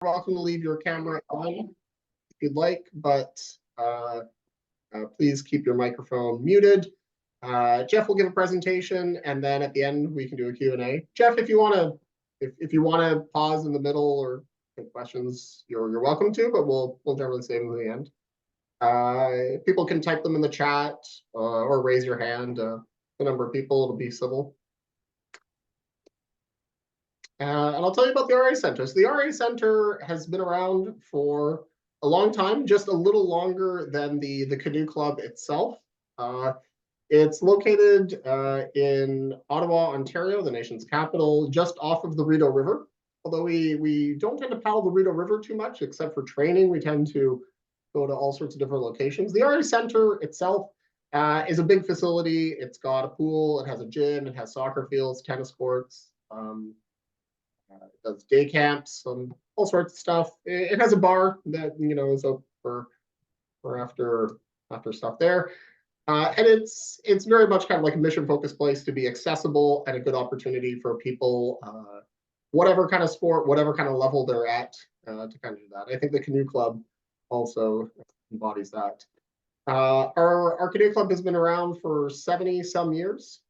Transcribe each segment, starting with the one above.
welcome to leave your camera on if you'd like, but please keep your microphone muted. Jeff will give a presentation, and then at the end we can do a Q&A. Jeff, if you want to pause in the middle or take questions, you're welcome to, but we'll generally save them to the end. People can type them in the chat or raise your hand. The number of people, it'll be civil. And I'll tell you about the RA Center. So the RA Center has been around for a long time, just a little longer than the Canoe Club itself. It's located in Ottawa, Ontario, the nation's capital, just off of the Rideau River. Although we don't tend to paddle the Rideau River too much, except for training, we tend to go to all sorts of different locations. The RA Center itself is a big facility. It's got a pool, it has a gym, it has soccer fields, tennis courts. It does day camps, all sorts of stuff. It has a bar that is open for after stuff there, and it's very much kind of like a mission-focused place to be accessible and a good opportunity for people, whatever kind of sport, whatever kind of level they're at, to kind of do that. I think the Canoe Club also embodies that. Our Canoe Club has been around for 70 some years.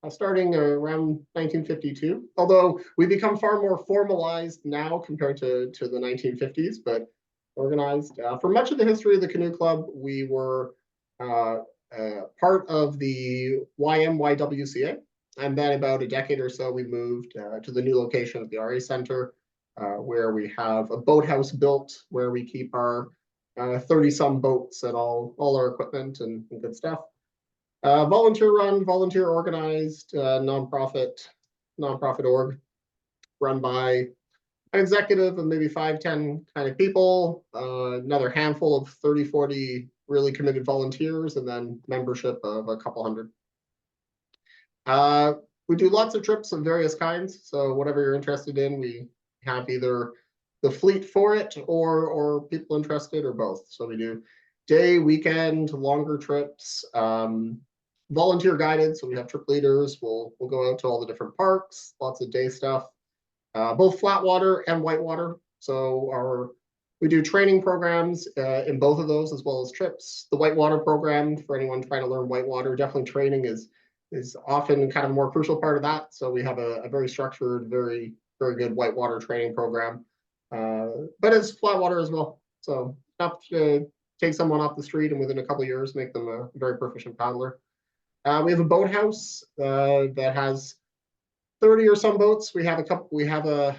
Starting around 1952, although we become far more formalized now compared to the 1950s, but organized. For much of the history of the Canoe Club, we were part of the YMYWCA, and then about a decade or so, we moved to the new location at the RA Center, where we have a boathouse built where we keep our 30-some boats and all our equipment and good stuff. Volunteer run, volunteer organized, nonprofit org, run by an executive of maybe 5-10 kind of people, another handful of 30-40 really committed volunteers, and then membership of a couple hundred. We do lots of trips of various kinds, so whatever you're interested in, we have either the fleet for it or people interested or both. So we do day, weekend, longer trips. Volunteer guided, so we have trip leaders. We'll go out to all the different parks, lots of day stuff, both flat water and whitewater. So we do training programs in both of those as well as trips. The whitewater program, for anyone trying to learn whitewater, definitely training is often kind of a more crucial part of that. So we have a very structured, very good whitewater training program, but it's flat water as well. So enough to take someone off the street and within a couple of years make them a very proficient paddler. We have a boathouse that has 30 or some boats. We have a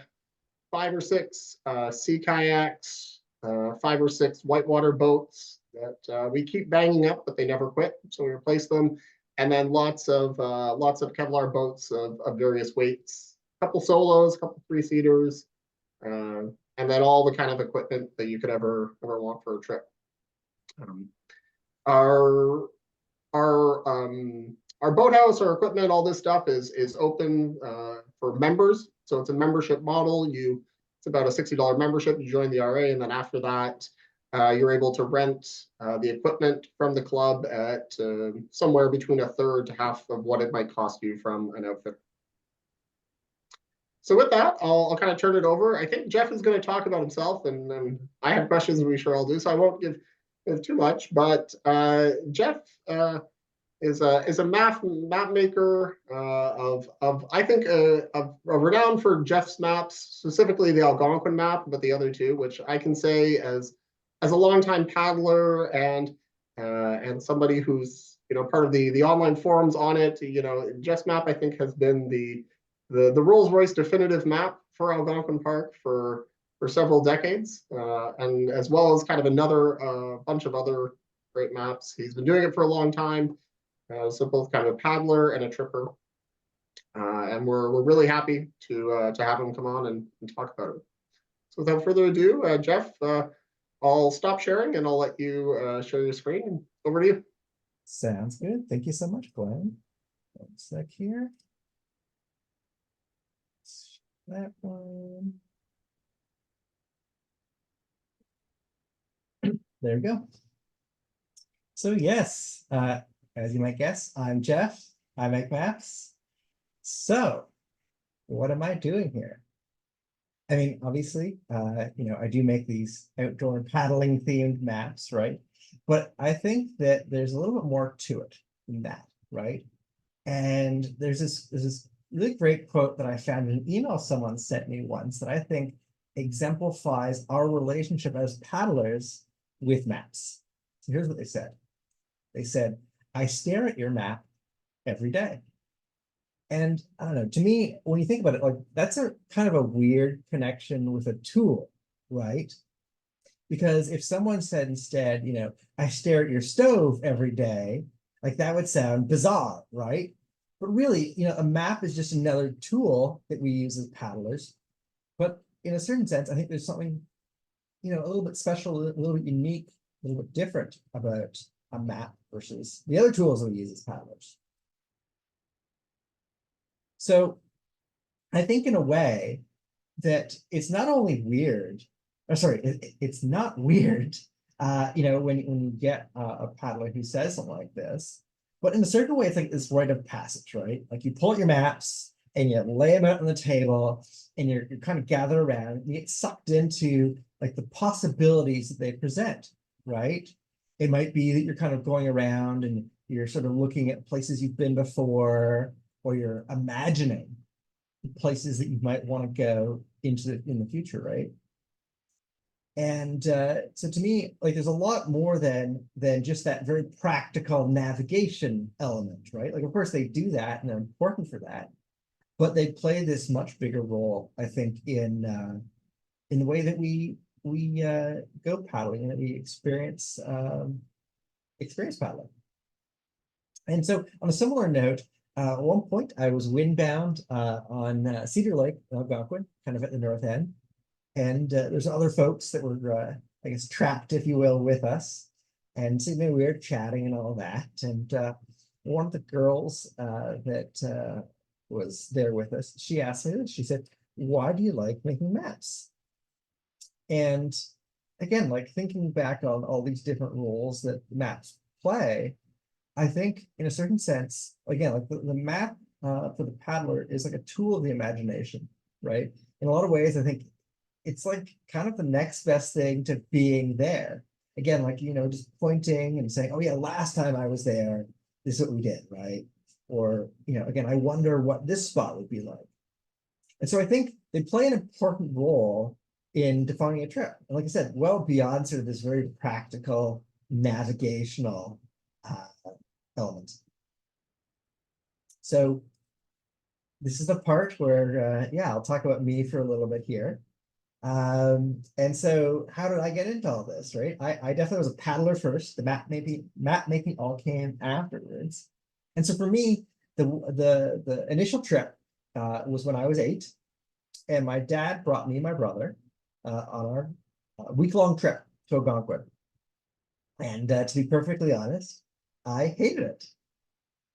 5 or 6 sea kayaks, 5 or 6 whitewater boats that we keep banging up, but they never quit. So we replace them, and then lots of Kevlar boats of various weights. A couple solos, a couple 3-seaters, and then all the kind of equipment that you could ever want for a trip. Our boathouse, our equipment, all this stuff is open for members. So it's a membership model. It's about a $60 membership. You join the RA, and then after that, you're able to rent the equipment from the club at somewhere between a third to half of what it might cost you from an outfit. So with that, I'll kind of turn it over. I think Jeff is going to talk about himself, and I have questions, and we sure all do. So I won't give too much, but Jeff is a map maker of I think of renowned for Jeff's maps, specifically the Algonquin map, but the other two, which I can say as a longtime paddler and somebody who's part of the online forums on it. Jeff's map I think has been the Rolls-Royce definitive map for Algonquin Park for several decades, and as well as kind of another bunch of other great maps. He's been doing it for a long time, so both kind of a paddler and a tripper, and we're really happy to have him come on and talk about it. So without further ado, Jeff, I'll stop sharing and I'll let you share your screen. Over to you. Sounds good. Thank you so much, Glenn. 1 sec here. That one. There we go. So yes, as you might guess, I'm Jeff. I make maps. So what am I doing here? I mean, obviously, I do make these outdoor paddling themed maps, right? But I think that there's a little bit more to it than that, right? And there's this really great quote that I found in an email someone sent me once that I think exemplifies our relationship as paddlers with maps. So here's what they said. They said, "I stare at your map every day." And I don't know, to me, when you think about it, like that's a kind of a weird connection with a tool, right? Because if someone said instead, "I stare at your stove every day," like that would sound bizarre, right? But really, a map is just another tool that we use as paddlers. But in a certain sense, I think there's something, a little bit special, a little bit unique, a little bit different about a map versus the other tools that we use as paddlers. So I think in a way that it's not only weird, or sorry, it's not weird, when you get a paddler who says something like this, but in a certain way, it's like this rite of passage, right? Like you pull out your maps and you lay them out on the table and you're kind of gather around and you get sucked into like the possibilities that they present, right? It might be that you're kind of going around and you're sort of looking at places you've been before, or you're imagining places that you might want to go in the future, right? And so to me, like there's a lot more than just that very practical navigation element, right? Like of course they do that and they're important for that, but they play this much bigger role, I think, in the way that we go paddling and that we experience paddling. And so on a similar note, at one point I was windbound on Cedar Lake, Algonquin, kind of at the north end. And there's other folks that were, I guess, trapped, if you will, with us. And so we were chatting and all that. And one of the girls that was there with us, she asked me this. She said, "Why do you like making maps?" And again, like thinking back on all these different roles that maps play, I think in a certain sense, again, like the map for the paddler is like a tool of the imagination, right? In a lot of ways, I think it's like kind of the next best thing to being there. Again, like, just pointing and saying, "Oh yeah, last time I was there, this is what we did," right? Or, again, I wonder what this spot would be like. And so I think they play an important role in defining a trip. And like I said, well beyond sort of this very practical navigational element. So this is the part where, I'll talk about me for a little bit here. And so how did I get into all this, right? I definitely was a paddler first. The map making all came afterwards. And so for me, the initial trip was when I was 8, and my dad brought me and my brother on our week-long trip to Algonquin. And to be perfectly honest, I hated it.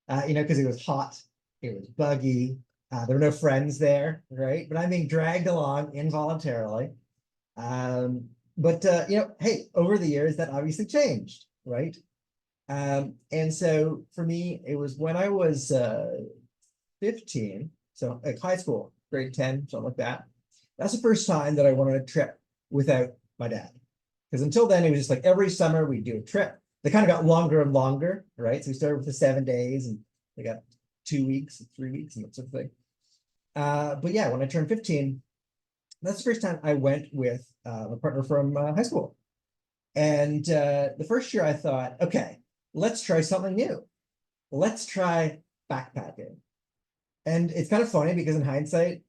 Because it was hot, it was buggy, there were no friends there, right? But I'm being dragged along involuntarily. But hey, over the years that obviously changed, right? And so for me, it was when I was 15, so like high school, grade 10, something like that. That's the first time that I went on a trip without my dad. Because until then, it was just like every summer we'd do a trip. They kind of got longer and longer, right? So we started with the 7 days and they got 2 weeks, 3 weeks, and that sort of thing. But yeah, when I turned 15, that's the first time I went with my partner from high school. And the first year I thought, okay, let's try something new. Let's try backpacking. And it's kind of funny because in hindsight,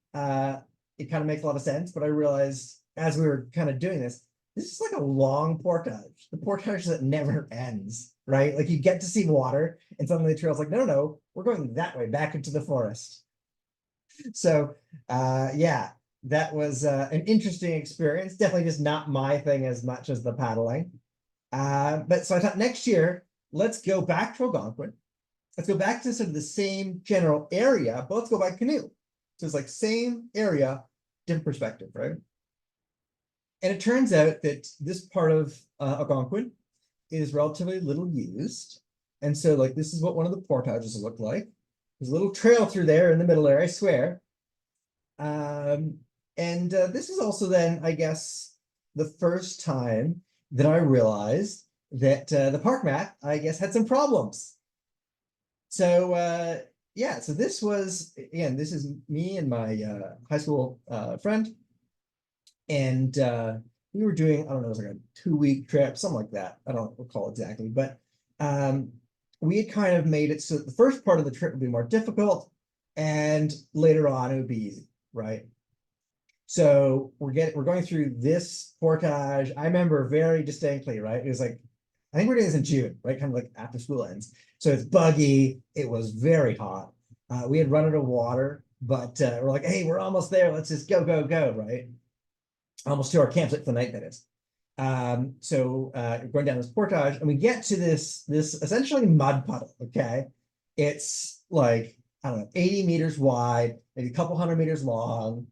it kind of makes a lot of sense. But I realized as we were kind of doing this is like a long portage. The portage that never ends, right? Like you get to see water and suddenly the trail's like, no, we're going that way back into the forest. So yeah, that was an interesting experience. Definitely just not my thing as much as the paddling. But so I thought next year, let's go back to Algonquin. Let's go back to sort of the same general area, but let's go by canoe. So it's like same area, different perspective, right? And it turns out that this part of Algonquin is relatively little used. And so like this is what one of the portages looked like. There's a little trail through there in the middle there, I swear. And this is also then, I guess, the first time that I realized that the park map, I guess, had some problems. So yeah, so this was, again, this is me and my high school friend. And we were doing, I don't know, it was like a 2-week trip, something like that. I don't recall exactly, but we had kind of made it so the first part of the trip would be more difficult, and later on it would be easy, right? So we're going through this portage. I remember very distinctly, right? It was like, I think we're doing this in June, right? Kind of like after school ends. So it's buggy. It was very hot. We had run out of water, but we're like, hey, we're almost there. Let's just go, go, go, right? Almost to our campsite for the night, that is. So going down this portage, and we get to this essentially mud puddle. Okay, it's like, I don't know, 80 meters wide, maybe a couple 100 meters long.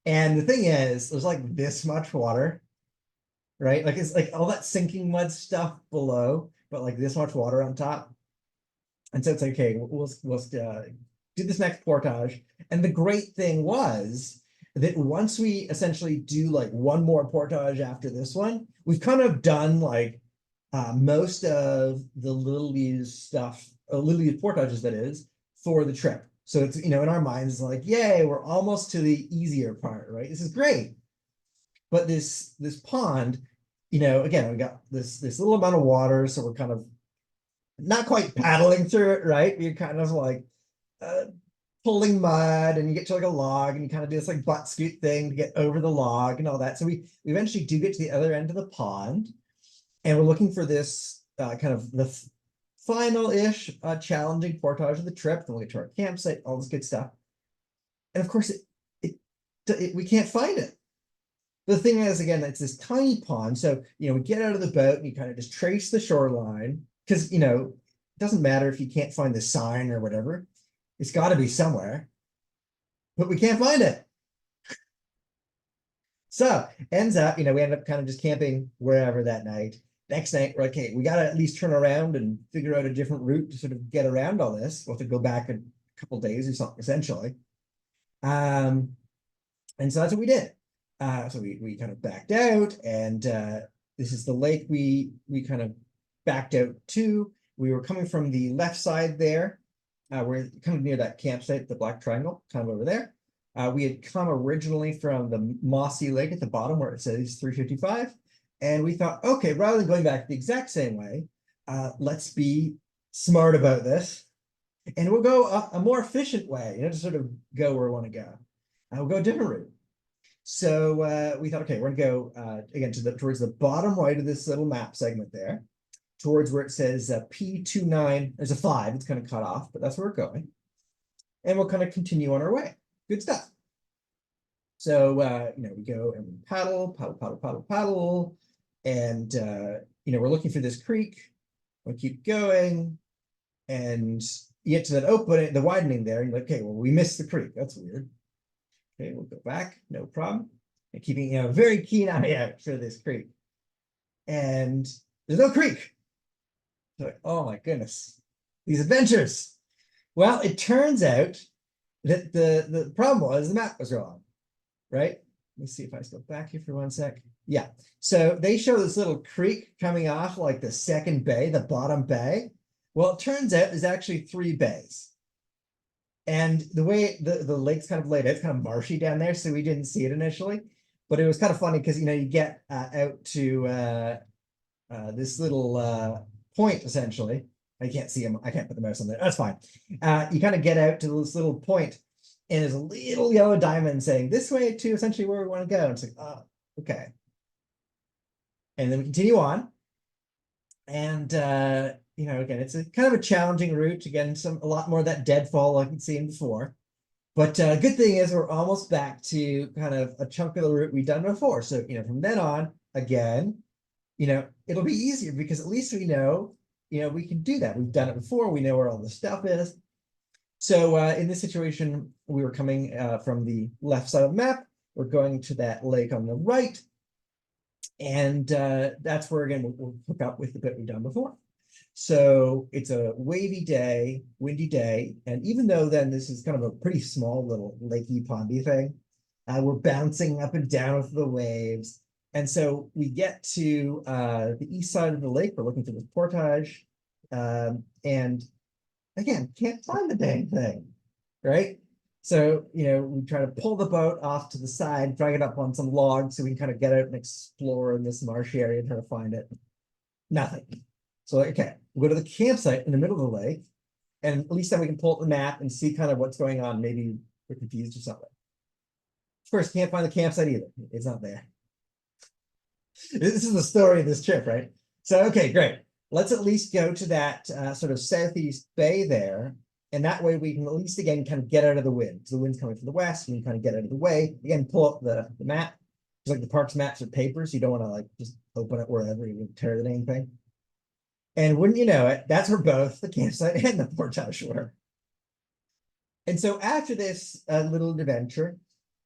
And the thing is, there's like this much water, right? Like it's like all that sinking mud stuff below, but like this much water on top. And so it's like, okay, we'll do this next portage. And the great thing was that once we essentially do like one more portage after this one, we've kind of done like most of the Little Leagues stuff, Little League portages, that is, for the trip. So it's, in our minds, it's like, yay, we're almost to the easier part, right? This is great. But this pond, again, we got this little amount of water, so we're kind of not quite paddling through it, right? You're kind of like pulling mud, and you get to like a log, and you kind of do this like butt scoot thing to get over the log and all that. So we eventually do get to the other end of the pond, and we're looking for this kind of the final-ish challenging portage of the trip. Then we get to our campsite, all this good stuff. And of course, we can't find it. The thing is, again, it's this tiny pond. So, we get out of the boat and you kind of just trace the shoreline, because, it doesn't matter if you can't find the sign or whatever. It's got to be somewhere, but we can't find it. So ends up, we end up kind of just camping wherever that night. Next night, we're like, okay, we got to at least turn around and figure out a different route to sort of get around all this. We'll have to go back a couple days or something, essentially. And so that's what we did. So we kind of backed out, and this is the lake we kind of backed out to. We were coming from the left side there. We're kind of near that campsite, the black triangle, kind of over there. We had come originally from the mossy lake at the bottom where it says 355. And we thought, okay, rather than going back the exact same way, let's be smart about this. And we'll go a more efficient way, to sort of go where we want to go. We'll go a different route. So we thought, okay, we're gonna go again towards the bottom right of this little map segment there, towards where it says P29. There's a 5, it's kind of cut off, but that's where we're going. And we'll kind of continue on our way. Good stuff. So we go and we paddle, and we're looking for this creek. We keep going, and you get to that opening, the widening there, and you're like, okay, well, we missed the creek. That's weird. Okay, we'll go back, no problem. And keeping a very keen eye out for this creek. And there's no creek. So like, oh my goodness, these adventures. Well, it turns out that the problem was the map was wrong, right? Let me see if I go back here for 1 sec. Yeah, so they show this little creek coming off like the second bay, the bottom bay. Well, it turns out there's actually 3 bays. And the way the lake's kind of laid out, it's kind of marshy down there, so we didn't see it initially. But it was kind of funny because, you get out to this little point, essentially. I can't see him. I can't put the mouse on there. That's fine. You kind of get out to this little point, and there's a little yellow diamond saying this way to essentially where we want to go. And it's like, oh, okay. And then we continue on. And again, it's a kind of a challenging route. Again, a lot more of that deadfall like we'd seen before. But good thing is we're almost back to kind of a chunk of the route we've done before. So, from then on, again, it'll be easier because at least we know, we can do that. We've done it before. We know where all the stuff is. So in this situation, we were coming from the left side of the map. We're going to that lake on the right. And that's where, again, we'll hook up with the bit we've done before. So it's a wavy day, windy day. And even though then this is kind of a pretty small little lakey pondy thing, We're bouncing up and down with the waves. And so we get to the east side of the lake. We're looking for this portage. And again, can't find the dang thing, right? So, we try to pull the boat off to the side, drag it up on some logs so we can kind of get out and explore in this marshy area and try to find it. Nothing. So, okay, we'll go to the campsite in the middle of the lake, and at least then we can pull up the map and see kind of what's going on. Maybe we're confused or something. Of course, can't find the campsite either. It's not there. This is the story of this trip, right? So, okay, great. Let's at least go to that sort of southeast bay there. And that way we can at least, again, kind of get out of the wind. So the wind's coming from the west. We can kind of get out of the way. Again, pull up the map. It's like the park's maps are papers. You don't want to like just open it wherever you would tear the dang thing. And wouldn't you know it, that's where both the campsite and the portage were. And so after this little adventure,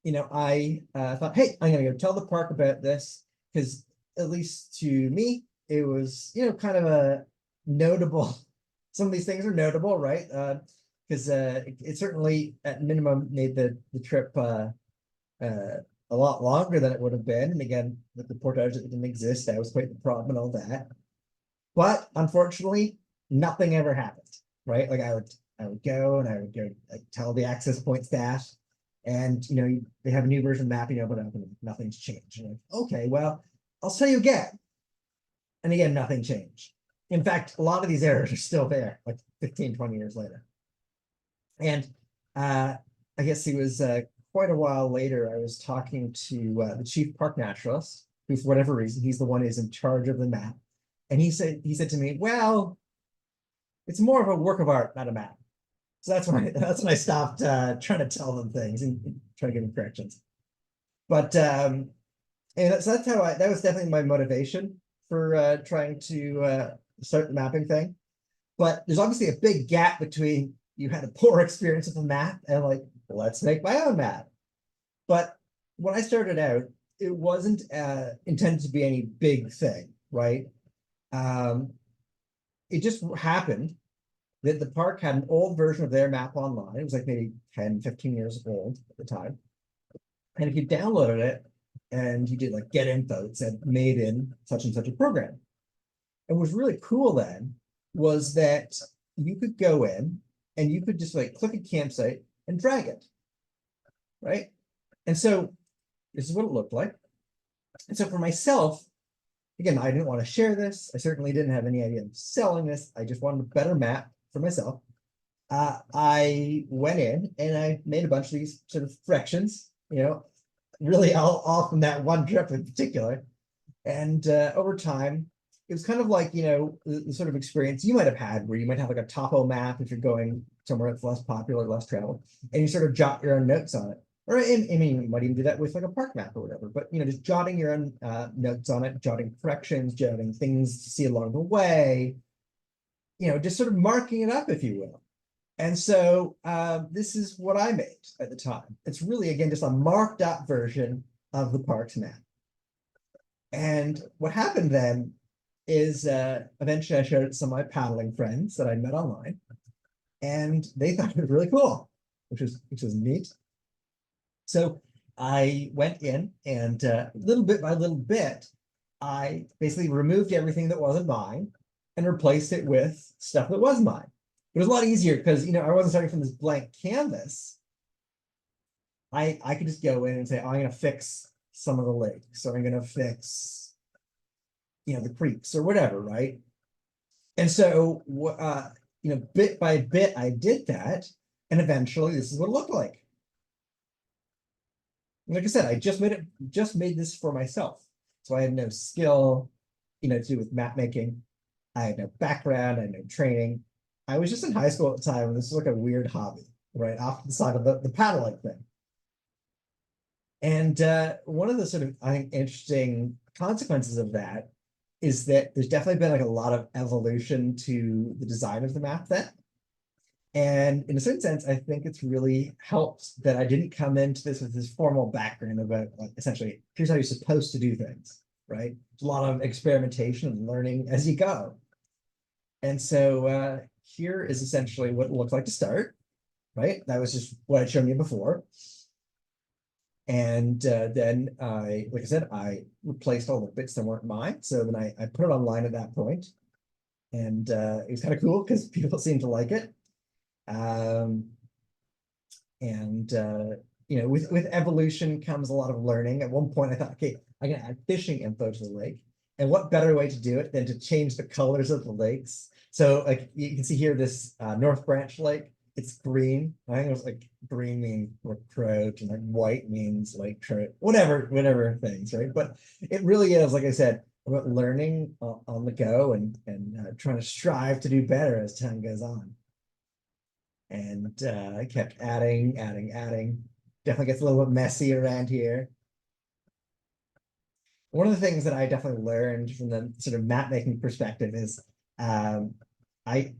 I thought, hey, I'm going to go tell the park about this, because at least to me, it was, kind of a notable, some of these things are notable, right? Because it certainly at minimum made the trip a lot longer than it would have been. And again, with the portage that didn't exist, that was quite the problem and all that. But unfortunately, nothing ever happened, right? Like I would go and I would go like, tell the access point staff, and they have a new version of mapping open up and nothing's changed. Like, okay, well, I'll tell you again. And again, nothing changed. In fact, a lot of these errors are still there, like 15, 20 years later. And I guess it was quite a while later, I was talking to the chief park naturalist, who for whatever reason, he's the one who's in charge of the map. And he said to me, well, it's more of a work of art, not a map. So that's when I stopped trying to tell them things and try to give them corrections. But and so that's how that was definitely my motivation for trying to start the mapping thing. But there's obviously a big gap between you had a poor experience with the map and like, let's make my own map. But when I started out, it wasn't intended to be any big thing, right? It just happened that the park had an old version of their map online. It was like maybe 10, 15 years old at the time. And if you downloaded it and you did like get info, it said made in such and such a program. And what was really cool then was that you could go in and you could just like click a campsite and drag it, right? And so this is what it looked like. And so for myself, again, I didn't want to share this. I certainly didn't have any idea of selling this. I just wanted a better map for myself. I went in and I made a bunch of these sort of fractions, really all from that one trip in particular. And over time, it was kind of like, the sort of experience you might have had where you might have like a topo map if you're going somewhere that's less popular, less traveled, and you sort of jot your own notes on it. Or I mean, you might even do that with like a park map or whatever, but just jotting your own notes on it, jotting corrections, jotting things to see along the way, just sort of marking it up, if you will. And so this is what I made at the time. It's really, again, just a marked up version of the park's map. And what happened then is eventually I showed it to some of my paddling friends that I met online, and they thought it was really cool, which was neat. So I went in and little bit by little bit, I basically removed everything that wasn't mine and replaced it with stuff that was mine. It was a lot easier because, I wasn't starting from this blank canvas. I could just go in and say, oh, I'm going to fix some of the lakes, or I'm going to fix, the creeks or whatever, right? And so, bit by bit, I did that. And eventually this is what it looked like. Like I said, I just made this for myself. So I had no skill, to do with map making. I had no background, I had no training. I was just in high school at the time, and this was like a weird hobby, right? Off to the side of the paddling thing. And one of the sort of, I think, interesting consequences of that is that there's definitely been like a lot of evolution to the design of the map then. And in a certain sense, I think it's really helped that I didn't come into this with this formal background about like essentially, here's how you're supposed to do things, right? It's a lot of experimentation and learning as you go. And so here is essentially what it looks like to start, right? That was just what I'd shown you before. And then like I said, I replaced all the bits that weren't mine. So then I put it online at that point. And it was kind of cool because people seemed to like it. And with evolution comes a lot of learning. At one point, I thought, okay, I'm gonna add fishing info to the lake, and what better way to do it than to change the colors of the lakes? So, like you can see here, this North Branch Lake, it's green. I think it was like green means like trout, and like white means like trout, whatever things, right? But it really is, like I said, about learning on the go and trying to strive to do better as time goes on. And I kept adding. Definitely gets a little bit messy around here. One of the things that I definitely learned from the sort of map making perspective is I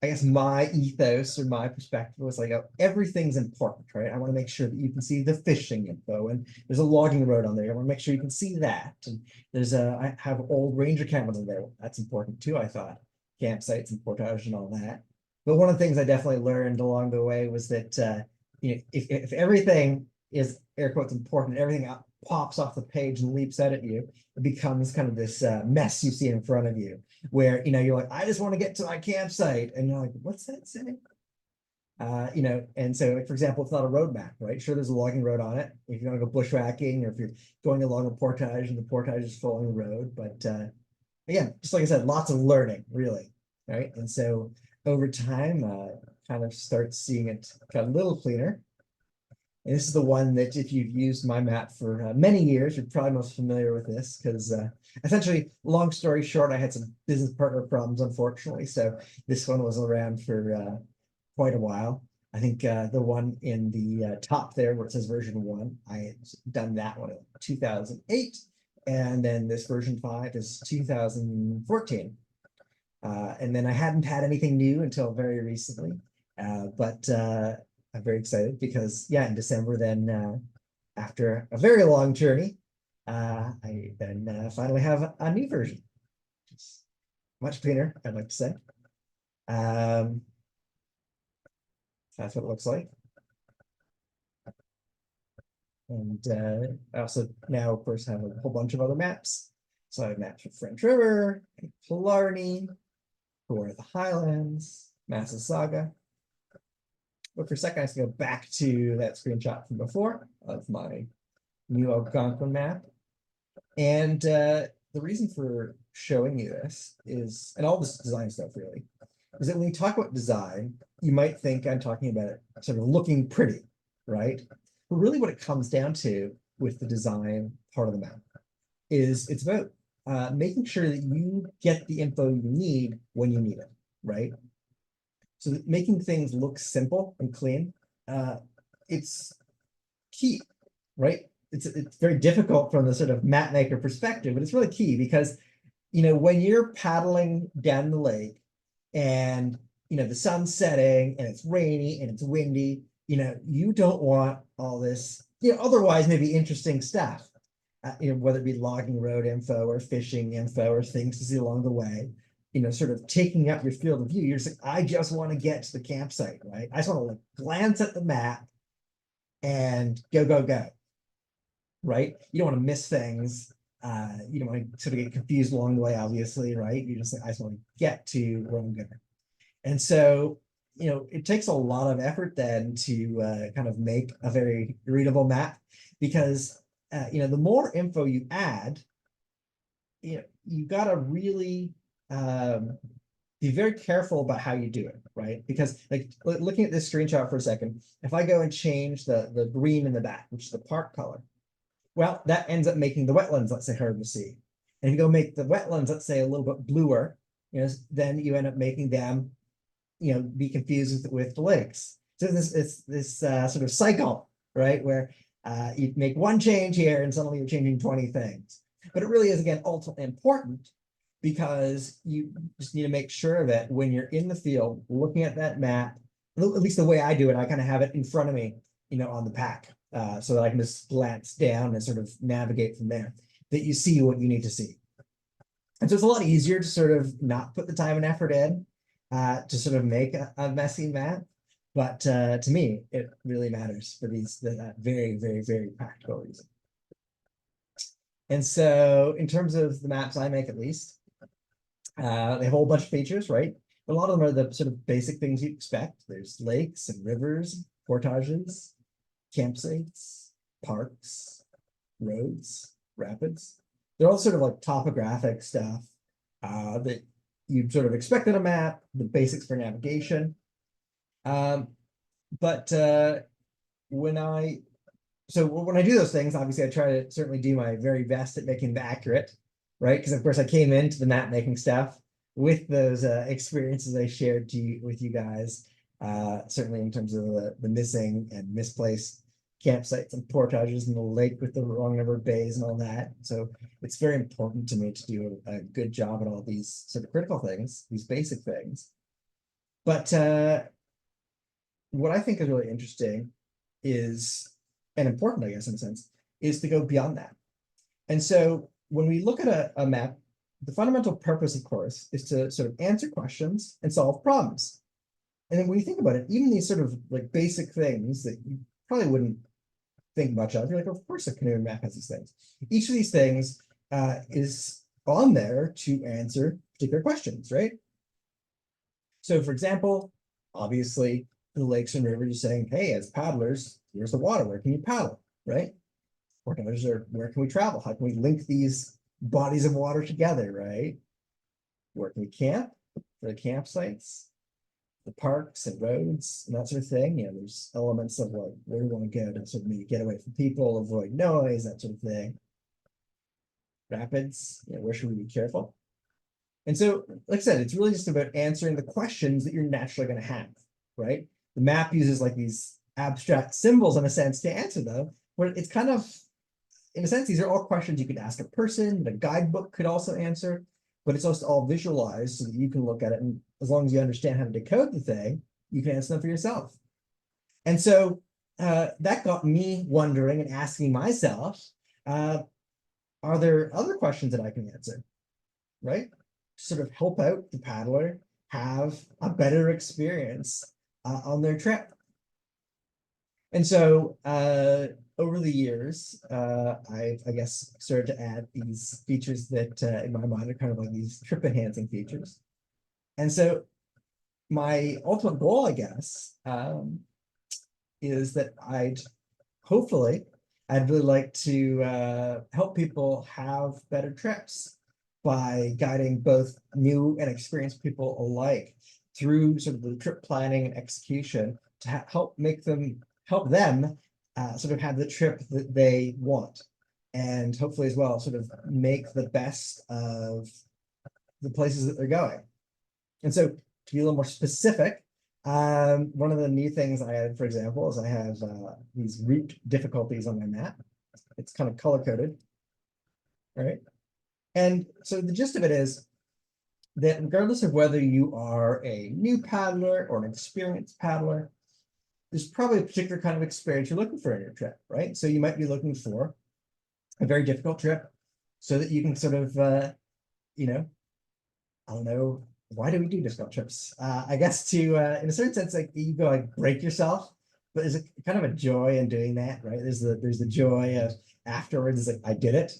guess my ethos or my perspective was like, oh, everything's important, right? I want to make sure that you can see the fishing info, and there's a logging road on there. I want to make sure you can see that. And I have old ranger cameras in there. That's important too, I thought. Campsites and portage and all that. But one of the things I definitely learned along the way was that if everything is air quotes important, everything pops off the page and leaps out at you, it becomes kind of this mess you see in front of you, where you're like, I just want to get to my campsite, and you're like, what's that saying? And so, like, for example, it's not a road map, right? Sure, there's a logging road on it if you want to go bushwhacking, or if you're going along a portage and the portage is following the road. But again, just like I said, lots of learning, really, right? And so over time, kind of start seeing it got a little cleaner. And this is the one that if you've used my map for many years, you're probably most familiar with this because essentially, long story short, I had some business partner problems, unfortunately. So this one was around for quite a while. I think the one in the top there where it says version 1, I had done that one in 2008. And then this version 5 is 2014. And then I hadn't had anything new until very recently. But I'm very excited because, yeah, in December, then after a very long journey, I then finally have a new version. It's much cleaner, I'd like to say. That's what it looks like. And I also now, of course, have a whole bunch of other maps. So I have maps for French River, Killarney, for the Highlands, Massasauga. But for a second, I have to go back to that screenshot from before of my new Algonquin map. And the reason for showing you this is, and all this design stuff really, is that when you talk about design, you might think I'm talking about it sort of looking pretty, right? But really what it comes down to with the design part of the map is it's about making sure that you get the info you need when you need it, right? So that making things look simple and clean, it's key, right? It's very difficult from the sort of map maker perspective, but it's really key because, when you're paddling down the lake and, the sun's setting and it's rainy and it's windy, you don't want all this, otherwise maybe interesting stuff, whether it be logging road info or fishing info or things to see along the way, sort of taking up your field of view. You're just like, I just want to get to the campsite, right? I just want to like glance at the map and go, right? You don't want to miss things. You don't want to sort of get confused along the way, obviously, right? You just like, I just want to get to where I'm going. And so, it takes a lot of effort then to kind of make a very readable map because, the more info you add, you got to really be very careful about how you do it, right? Because like looking at this screenshot for a second, if I go and change the green in the back, which is the park color, well, that ends up making the wetlands, let's say, hard to see. And if you go make the wetlands, let's say, a little bit bluer, then you end up making them, be confused with the lakes. So this sort of cycle, right, where you make one change here and suddenly you're changing 20 things. But it really is, again, ultimately important because you just need to make sure that when you're in the field looking at that map, at least the way I do it, I kind of have it in front of me, on the pack, so that I can just glance down and sort of navigate from there, that you see what you need to see. And so it's a lot easier to sort of not put the time and effort in to sort of make a messy map. But to me, it really matters for that very, very, very practical reason. And so in terms of the maps I make, at least, they have a whole bunch of features, right? A lot of them are the sort of basic things you expect. There's lakes and rivers, portages, campsites, parks, roads, rapids. They're all sort of like topographic stuff that you'd sort of expect on a map, the basics for navigation. But when I do those things, obviously I try to certainly do my very best at making them accurate, right? Because of course I came into the map making stuff with those experiences I shared with you guys, certainly in terms of the missing and misplaced campsites and portages in the lake with the wrong number of bays and all that. So it's very important to me to do a good job at all these sort of critical things, these basic things. But what I think is really interesting is, and important, I guess, in a sense, is to go beyond that. And so when we look at a map, the fundamental purpose, of course, is to sort of answer questions and solve problems. And then when you think about it, even these sort of like basic things that you probably wouldn't think much of, you're like, of course a canoe map has these things. Each of these things is on there to answer particular questions, right? So for example, obviously the lakes and rivers are saying, hey, as paddlers, here's the water, where can you paddle, right? Portages are, where can we travel? How can we link these bodies of water together, right? Where can we camp? For the campsites, the parks and roads, and that sort of thing. You know, there's elements of like where we want to go to sort of maybe get away from people, avoid noise, that sort of thing. Rapids, you know, where should we be careful? And so, like I said, it's really just about answering the questions that you're naturally going to have, right? The map uses like these abstract symbols in a sense to answer them, but it's kind of, in a sense, these are all questions you could ask a person, that a guidebook could also answer, but it's also all visualized so that you can look at it, and as long as you understand how to decode the thing, you can answer them for yourself. And so that got me wondering and asking myself, are there other questions that I can answer, right? Sort of help out the paddler have a better experience on their trip. And so over the years, I guess started to add these features that in my mind are kind of like these trip enhancing features. And so my ultimate goal, I guess, is that I'd really like to help people have better trips by guiding both new and experienced people alike through sort of the trip planning and execution to help them sort of have the trip that they want, and hopefully as well sort of make the best of the places that they're going. And so to be a little more specific, one of the new things I added, for example, is I have these route difficulties on my map. It's kind of color coded, right? And so the gist of it is that regardless of whether you are a new paddler or an experienced paddler, there's probably a particular kind of experience you're looking for in your trip, right? So you might be looking for a very difficult trip so that you can sort of, you know, I don't know, why do we do difficult trips? I guess to, in a certain sense, like you go like break yourself, but there's a kind of a joy in doing that, right? There's the joy of afterwards, it's like, I did it.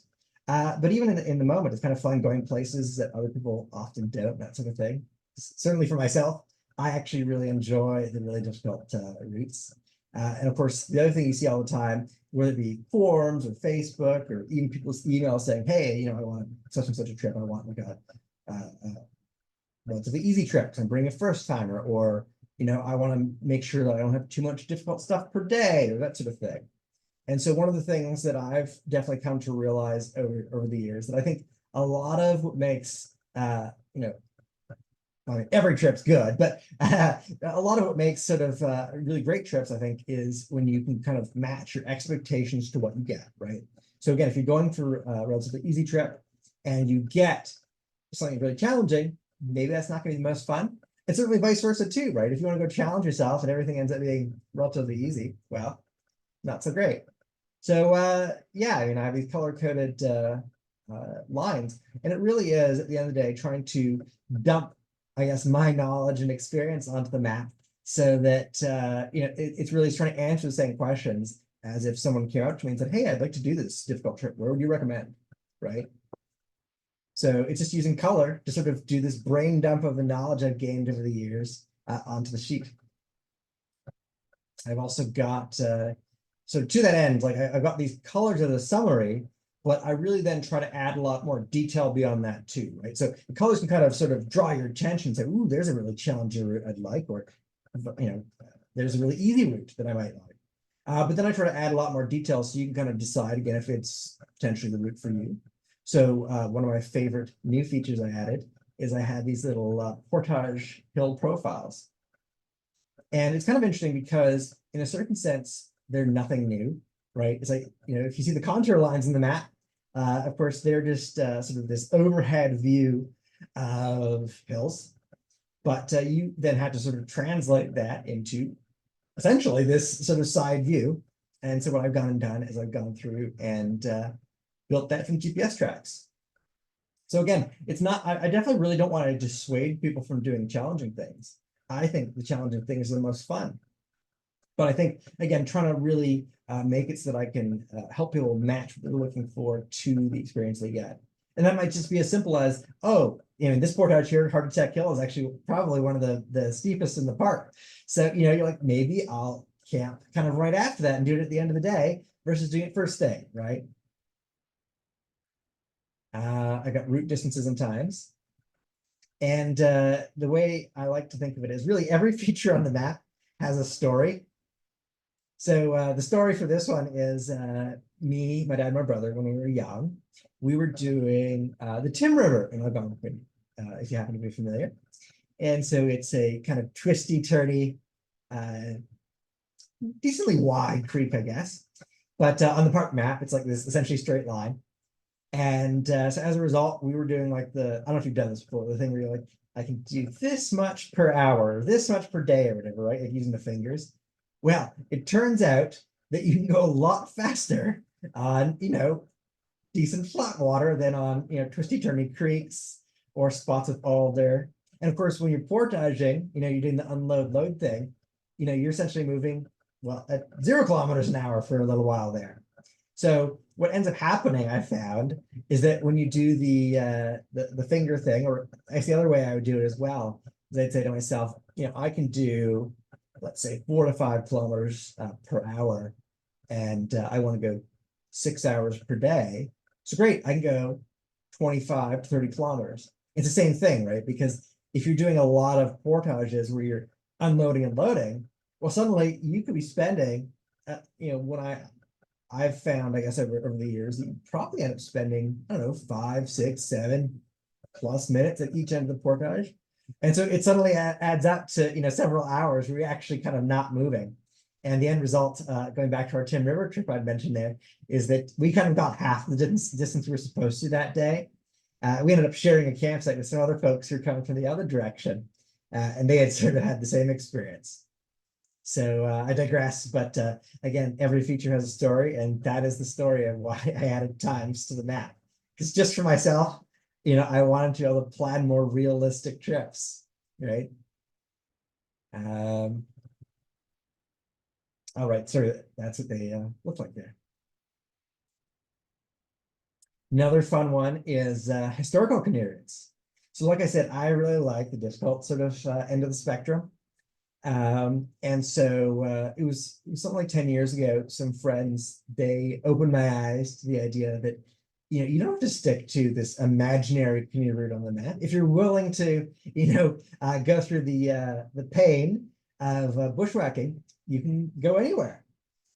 But even in the moment, it's kind of fun going places that other people often don't, that sort of thing. Certainly for myself, I actually really enjoy the really difficult routes. And of course, the other thing you see all the time, whether it be forums or Facebook or even people's emails saying, hey, you know, I want such and such a trip. I want like a relatively easy trip because I'm bringing a first timer, or, you know, I want to make sure that I don't have too much difficult stuff per day or that sort of thing. And so one of the things that I've definitely come to realize over the years that I think a lot of what makes, you know, I mean, every trip's good, but a lot of what makes sort of really great trips, I think, is when you can kind of match your expectations to what you get, right? So again, if you're going for a relatively easy trip and you get something really challenging, maybe that's not going to be the most fun. And certainly vice versa too, right? If you want to go challenge yourself and everything ends up being relatively easy, well, not so great. So yeah, I mean, I have these color-coded lines, and it really is, at the end of the day, trying to dump, I guess, my knowledge and experience onto the map so that it's really trying to answer the same questions as if someone came up to me and said, "Hey, I'd like to do this difficult trip. Where would you recommend?" Right? So it's just using color to sort of do this brain dump of the knowledge I've gained over the years onto the sheet. I've also got, so to that end, like I've got these colors as a summary, but I really then try to add a lot more detail beyond that too, right? So the colors can kind of sort of draw your attention and say, ooh, there's a really challenging route I'd like, or, there's a really easy route that I might like. But then I try to add a lot more detail so you can kind of decide again if it's potentially the route for you. So one of my favorite new features I added is I had these little portage hill profiles. And it's kind of interesting because in a certain sense, they're nothing new, right? It's like, if you see the contour lines in the map, of course, they're just sort of this overhead view of hills. But you then have to sort of translate that into essentially this sort of side view. And so what I've gone and done is I've gone through and built that from GPS tracks. So again, it's not, I definitely really don't want to dissuade people from doing challenging things. I think the challenging things are the most fun. But I think, again, trying to really make it so that I can help people match what they're looking for to the experience they get. And that might just be as simple as, oh, this portage here, Heart Attack Hill, is actually probably one of the steepest in the park. So, you're like, maybe I'll camp kind of right after that and do it at the end of the day versus doing it first thing, right? I got route distances and times. And the way I like to think of it is really every feature on the map has a story. So the story for this one is me, my dad, and my brother, when we were young, we were doing the Tim River in Algonquin, if you happen to be familiar. And so it's a kind of twisty, turny, decently wide creek, I guess. But on the park map, it's like this essentially straight line. And so as a result, we were doing like I don't know if you've done this before, the thing where you're like, I can do this much per hour, this much per day or whatever, right? Like using the fingers. Well, it turns out that you can go a lot faster on, decent flat water than on, twisty turny creeks or spots with alder. And of course, when you're portaging, you're doing the unload load thing, you're essentially moving, well, at 0 kilometers an hour for a little while there. So what ends up happening, I found, is that when you do the finger thing, or actually the other way I would do it as well, is I'd say to myself, I can do, let's say, 4 to 5 kilometers per hour, and I want to go 6 hours per day. So great, I can go 25 to 30 kilometers. It's the same thing, right? Because if you're doing a lot of portages where you're unloading and loading, well, suddenly you could be spending, when I've found, I guess, over the years, you probably end up spending, I don't know, 5, 6, 7 plus minutes at each end of the portage. And so it suddenly adds up to, several hours where you're actually kind of not moving. And the end result, going back to our Tim River trip I'd mentioned there, is that we kind of got half the distance we were supposed to that day. We ended up sharing a campsite with some other folks who were coming from the other direction. And they had sort of had the same experience. So I digress, but again, every feature has a story, and that is the story of why I added times to the map. Because just for myself, I wanted to be able to plan more realistic trips, right? All right, so that's what they look like there. Another fun one is historical canoe routes. So like I said, I really like the difficult sort of end of the spectrum. And so it was something like 10 years ago, some friends, they opened my eyes to the idea that, you don't have to stick to this imaginary canoe route on the map. If you're willing to, go through the pain of bushwhacking, you can go anywhere.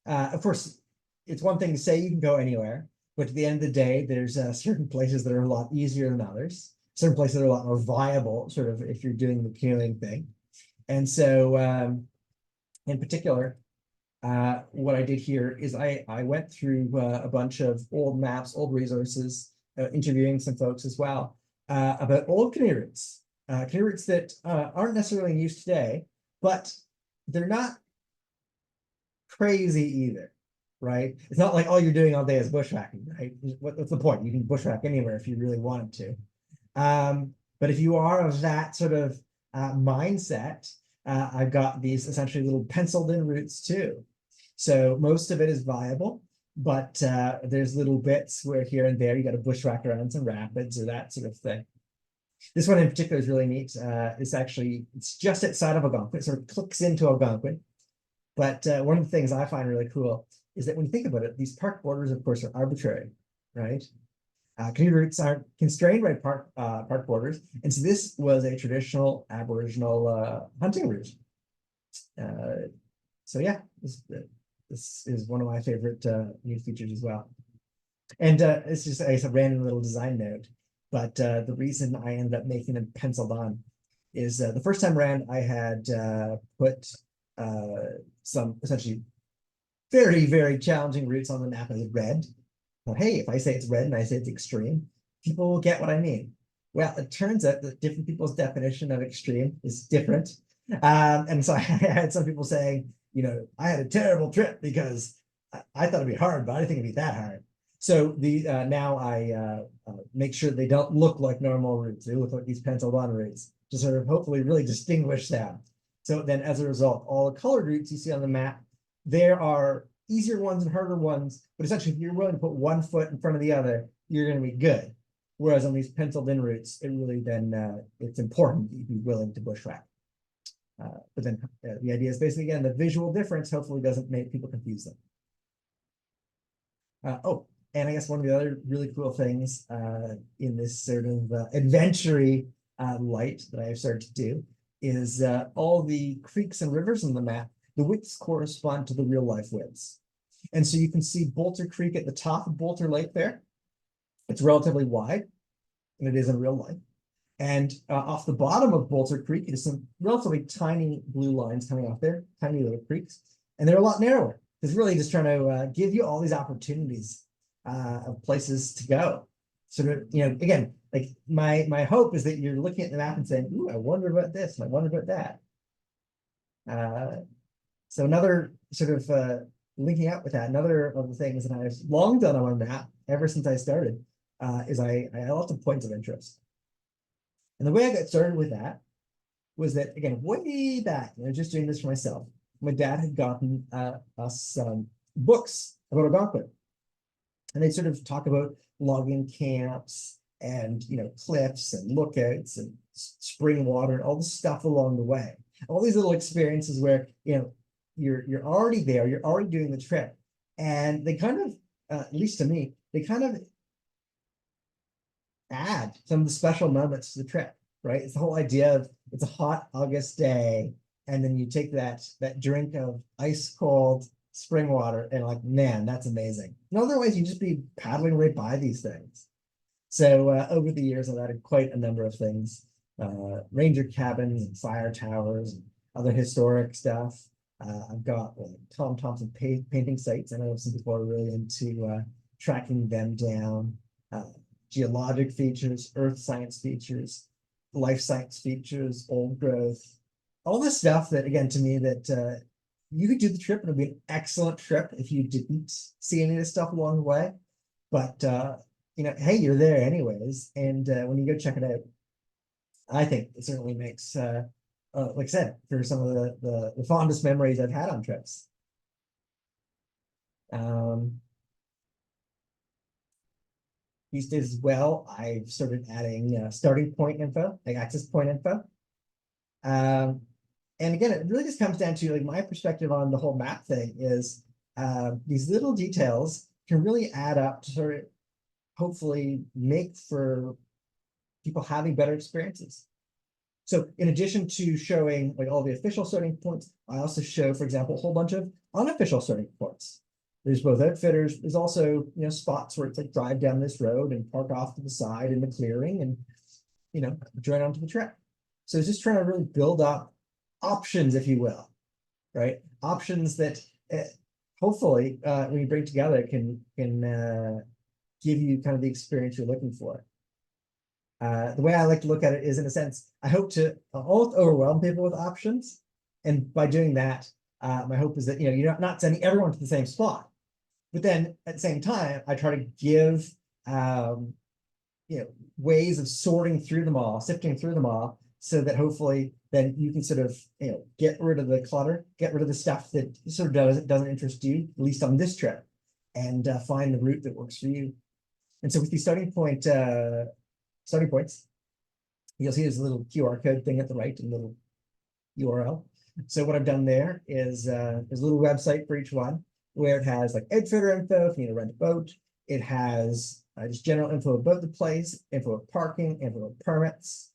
Of course, it's one thing to say you can go anywhere, but at the end of the day, there's certain places that are a lot easier than others. Certain places that are a lot more viable, sort of, if you're doing the canoeing thing. And so, in particular, what I did here is I went through a bunch of old maps, old resources, interviewing some folks as well about old canoe routes that aren't necessarily in use today, but they're not crazy either, right? It's not like all you're doing all day is bushwhacking, right? What's the point? You can bushwhack anywhere if you really wanted to. But if you are of that sort of mindset, I've got these essentially little penciled in routes too. So most of it is viable, but there's little bits where here and there you got to bushwhack around some rapids or that sort of thing. This one in particular is really neat. It's just outside of Algonquin. It sort of clicks into Algonquin. But one of the things I find really cool is that when you think about it, these park borders, of course, are arbitrary, right? Canoe routes aren't constrained by park borders. And so this was a traditional Aboriginal hunting route. So yeah, this is one of my favorite new features as well. And it's just a random little design note. But the reason I ended up making them penciled on is the first time around I had put some essentially very, very challenging routes on the map as red. Well, hey, if I say it's red and I say it's extreme, people will get what I mean. Well, it turns out that different people's definition of extreme is different. And so I had some people saying, I had a terrible trip because I thought it'd be hard, but I didn't think it'd be that hard. So now I make sure they don't look like normal routes. They look like these penciled on routes to sort of hopefully really distinguish them. So then as a result, all the colored routes you see on the map, there are easier ones and harder ones, but essentially if you're willing to put one foot in front of the other, you're going to be good. Whereas on these penciled in routes, it really then it's important that you be willing to bushwhack. But then the idea is basically, again, the visual difference hopefully doesn't make people confuse them. And I guess one of the other really cool things in this sort of adventure-y light that I've started to do is all the creeks and rivers on the map, the widths correspond to the real life widths. And so you can see Bolter Creek at the top of Bolter Lake there. It's relatively wide, and it is in real life. And off the bottom of Bolter Creek is some relatively tiny blue lines coming off there, tiny little creeks, and they're a lot narrower. It's really just trying to give you all these opportunities of places to go. Sort of, again, like my hope is that you're looking at the map and saying, "Ooh, I wonder about this, and I wonder about that." So another sort of linking up with that, another of the things that I've long done on my map ever since I started is I lots of points of interest. And the way I got started with that was that, again, way back, just doing this for myself, my dad had gotten us books about Algonquin. And they sort of talk about logging camps and, cliffs and lookouts and spring water and all the stuff along the way. All these little experiences where, you're already there, you're already doing the trip. And they kind of, at least to me, they kind of add some of the special moments to the trip, right? It's the whole idea of it's a hot August day, and then you take that drink of ice cold spring water, and like, man, that's amazing. And otherwise, you just be paddling right by these things. So over the years, I've added quite a number of things: ranger cabins and fire towers, and other historic stuff. I've got Tom Thompson painting sites. I know some people are really into tracking them down. Geologic features, earth science features, life science features, old growth, all this stuff that, again, to me, that you could do the trip and it'd be an excellent trip if you didn't see any of this stuff along the way. But, hey, you're there anyways. And when you go check it out, I think it certainly makes, like I said, for some of the fondest memories I've had on trips. These days as well, I've started adding starting point info, like access point info. And again, it really just comes down to like my perspective on the whole map thing is these little details can really add up to sort of hopefully make for people having better experiences. So in addition to showing like all the official starting points, I also show, for example, a whole bunch of unofficial starting points. There's both outfitters. There's also, spots where it's like drive down this road and park off to the side in the clearing and, join onto the trek. So it's just trying to really build up options, if you will, right? Options that hopefully when you bring together can give you kind of the experience you're looking for. The way I like to look at it is, in a sense, I hope to almost overwhelm people with options. And by doing that, my hope is that, you're not sending everyone to the same spot. But then at the same time, I try to give, ways of sorting through them all, sifting through them all, so that hopefully then you can sort of, get rid of the clutter, get rid of the stuff that sort of doesn't interest you, at least on this trip, and find the route that works for you. And so with these starting points, you'll see there's a little QR code thing at the right, a little URL. So what I've done there is there's a little website for each one where it has like outfitter info if you need to rent a boat. It has just general info about the place, info of parking, info of permits.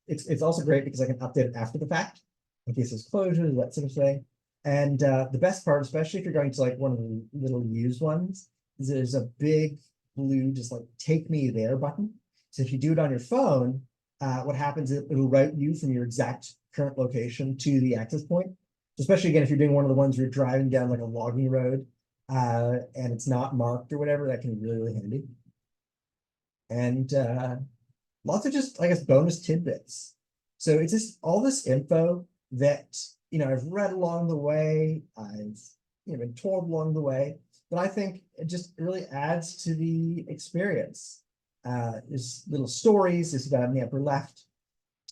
It's also great because I can update it after the fact in case there's closures, that sort of thing. And the best part, especially if you're going to like one of the little used ones, is there's a big blue just like take me there button. So if you do it on your phone, what happens is it'll route you from your exact current location to the access point. Especially again, if you're doing one of the ones where you're driving down like a logging road and it's not marked or whatever, that can be really, really handy. And lots of just, I guess, bonus tidbits. So it's just all this info that, I've read along the way, I've been told along the way, but I think it just really adds to the experience. There's little stories, there's in the upper left.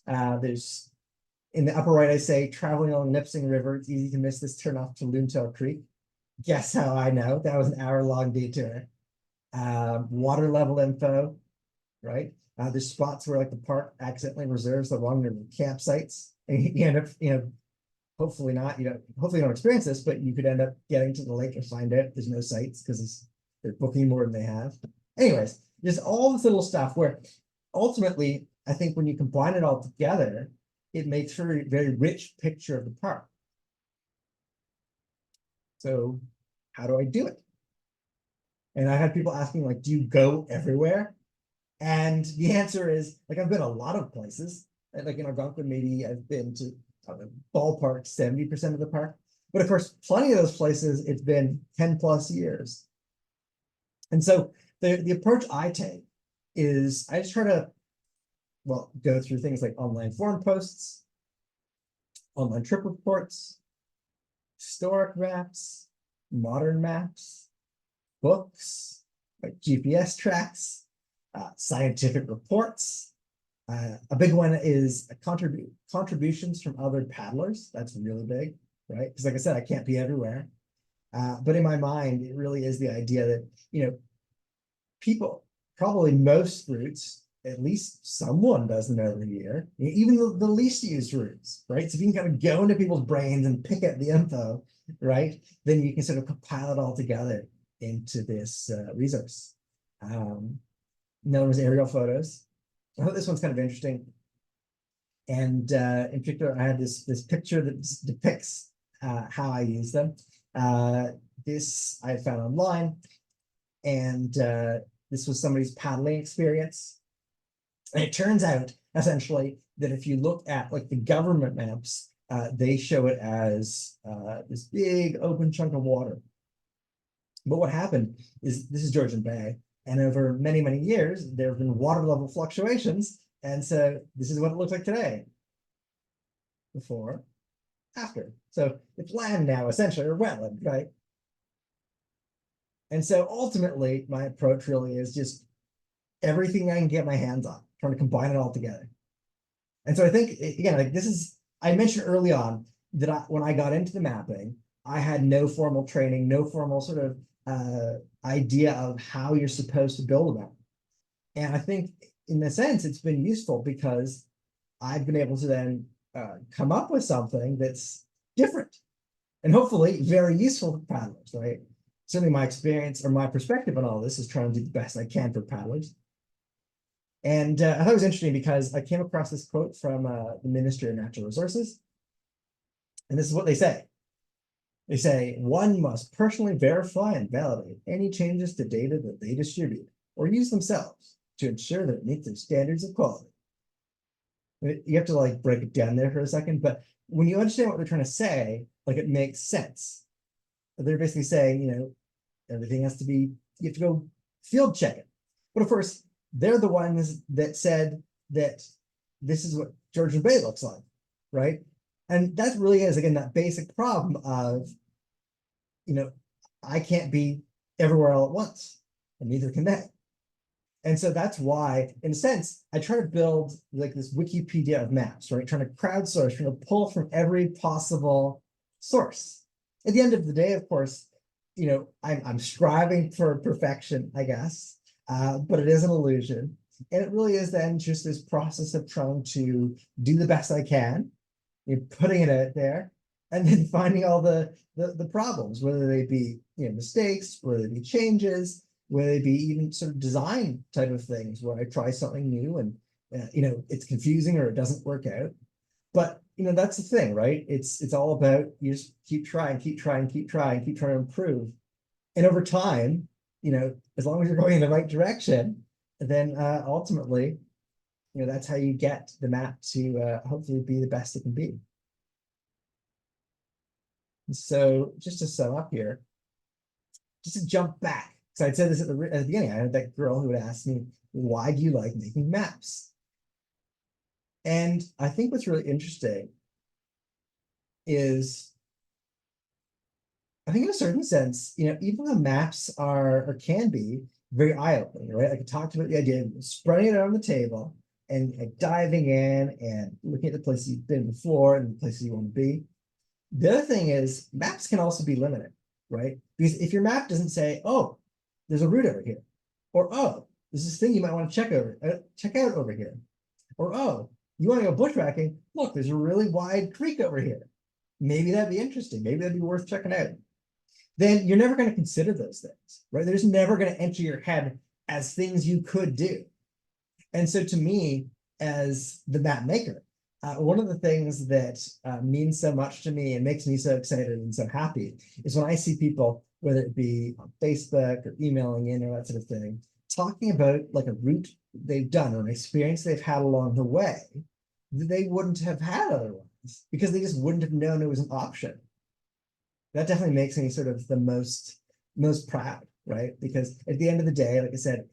There's in the upper right, I say, traveling along Nipissing River, it's easy to miss this turn off to Loontail Creek. Guess how I know? That was an hour-long detour. Water level info, right? There's spots where like the park accidentally reserves the wrong number of campsites. And you end up, hopefully not, hopefully you don't experience this, but you could end up getting to the lake and find out there's no sites because they're booking more than they have. Anyways, there's all this little stuff where ultimately, I think when you combine it all together, it makes for a very rich picture of the park. So how do I do it? And I had people asking, like, do you go everywhere? And the answer is, like, I've been a lot of places. Like in Algonquin, maybe I've been to ballpark 70% of the park. But of course, plenty of those places, it's been 10 plus years. And so the approach I take is I just try to, go through things like online forum posts, online trip reports, historic maps, modern maps, books, like GPS tracks, scientific reports. A big one is contributions from other paddlers. That's really big, right? Because like I said, I can't be everywhere. But in my mind, it really is the idea that, people, probably most routes, at least someone does them every year, even the least used routes, right? So if you can kind of go into people's brains and pick at the info, right? Then you can sort of compile it all together into this resource. Known as aerial photos. I thought this one's kind of interesting. And in particular, I had this picture that depicts how I use them. This I found online, and this was somebody's paddling experience. And it turns out, essentially, that if you look at like the government maps, they show it as this big open chunk of water. But what happened is, this is Georgian Bay, and over many, many years, there have been water level fluctuations. And so this is what it looks like today. Before, after. So it's land now, essentially, or wetland, right? And so ultimately, my approach really is just everything I can get my hands on, trying to combine it all together. And so I think, again, like this is, I mentioned early on that when I got into the mapping, I had no formal training, no formal sort of idea of how you're supposed to build a map. And I think in a sense, it's been useful because I've been able to then come up with something that's different and hopefully very useful for paddlers, right? Certainly my experience or my perspective on all this is trying to do the best I can for paddlers. And I thought it was interesting because I came across this quote from the Ministry of Natural Resources. And this is what they say. They say, one must personally verify and validate any changes to data that they distribute or use themselves to ensure that it meets their standards of quality. You have to like break it down there for a second, but when you understand what they're trying to say, like it makes sense. They're basically saying, everything has to be, you have to go field check it. But of course, they're the ones that said that this is what Georgian Bay looks like, right? And that really is, again, that basic problem of, I can't be everywhere all at once, and neither can they. And so that's why, in a sense, I try to build like this Wikipedia of maps, right? Trying to crowdsource, trying to pull from every possible source. At the end of the day, of course, I'm striving for perfection, I guess, but it is an illusion. And it really is then just this process of trying to do the best I can, putting it out there, and then finding all the problems, whether they be mistakes, whether they be changes, whether they be even sort of design type of things where I try something new and it's confusing or it doesn't work out. But that's the thing, right? It's all about you just keep trying, keep trying, keep trying, keep trying to improve. And over time, as long as you're going in the right direction, then ultimately, that's how you get the map to hopefully be the best it can be. So just to sum up here, just to jump back, so I said this at the beginning, I had that girl who would ask me, why do you like making maps? And I think what's really interesting is, I think in a certain sense, even the maps are or can be very eye-opening, right? Like I talked about the idea of spreading it out on the table and diving in and looking at the places you've been before and the places you want to be. The other thing is maps can also be limited, right? Because if your map doesn't say, oh, there's a route over here, or oh, there's this thing you might want to check out over here, or oh, you want to go bushwhacking, look, there's a really wide creek over here. Maybe that'd be interesting. Maybe that'd be worth checking out. Then you're never going to consider those things, right? There's never going to enter your head as things you could do. And so to me, as the map maker, one of the things that means so much to me and makes me so excited and so happy is when I see people, whether it be on Facebook or emailing in or that sort of thing, talking about like a route they've done or an experience they've had along the way that they wouldn't have had otherwise because they just wouldn't have known it was an option. That definitely makes me sort of the most proud, right? Because at the end of the day, like I said,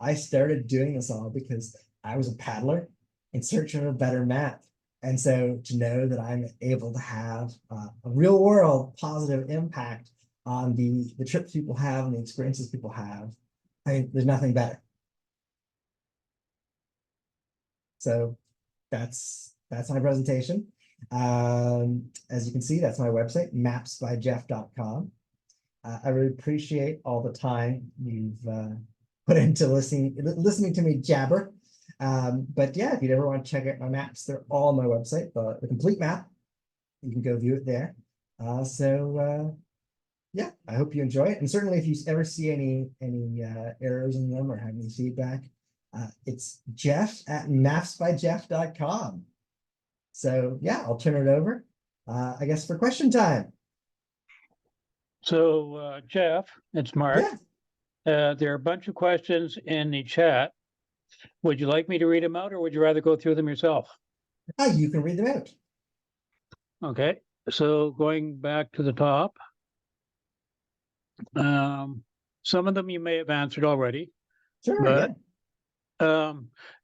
I started doing this all because I was a paddler in search of a better map. And so to know that I'm able to have a real world positive impact on the trips people have and the experiences people have, I mean, there's nothing better. So that's my presentation. As you can see, that's my website, mapsbyjeff.com. I really appreciate all the time you've put into listening to me jabber. But yeah, if you ever want to check out my maps, they're all on my website, the complete map. You can go view it there. Yeah, I hope you enjoy it. And certainly if you ever see any errors in them or have any feedback, it's jeff@mapsbyjeff.com. So yeah, I'll turn it over, I guess, for question time. So Jeff, it's Mark. Yeah. There are a bunch of questions in the chat. Would you like me to read them out or would you rather go through them yourself? You can read them out. Okay, so going back to the top. Some of them you may have answered already. Sure, but, yeah. A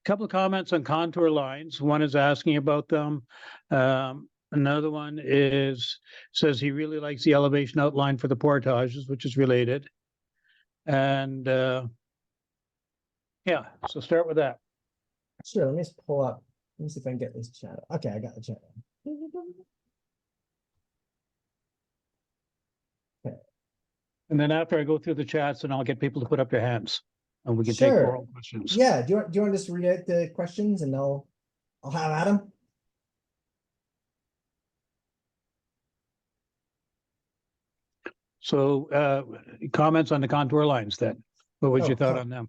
couple of comments on contour lines. One is asking about them. Another one says he really likes the elevation outline for the portages, which is related. And yeah, so start with that. Sure, let me just pull up. Let me see if I can get this chat. Okay, I got the chat. Okay. And then after I go through the chats, and I'll get people to put up their hands, and we can take Sure. oral questions. Yeah, do you want to just read out the questions and I'll have at them? So comments on the contour lines then. What was your thought on them?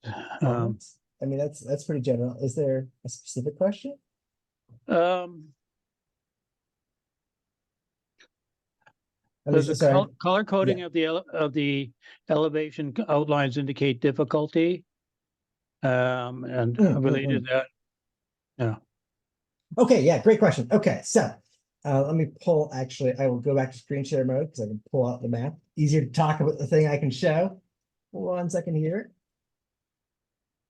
I mean, that's pretty general. Is there a specific question? Does the color coding of the elevation outlines indicate difficulty? And related to that, yeah. Okay, yeah, great question. Okay, so let me pull, actually, I will go back to screen share mode because I can pull out the map. Easier to talk about the thing I can show. 1 second here.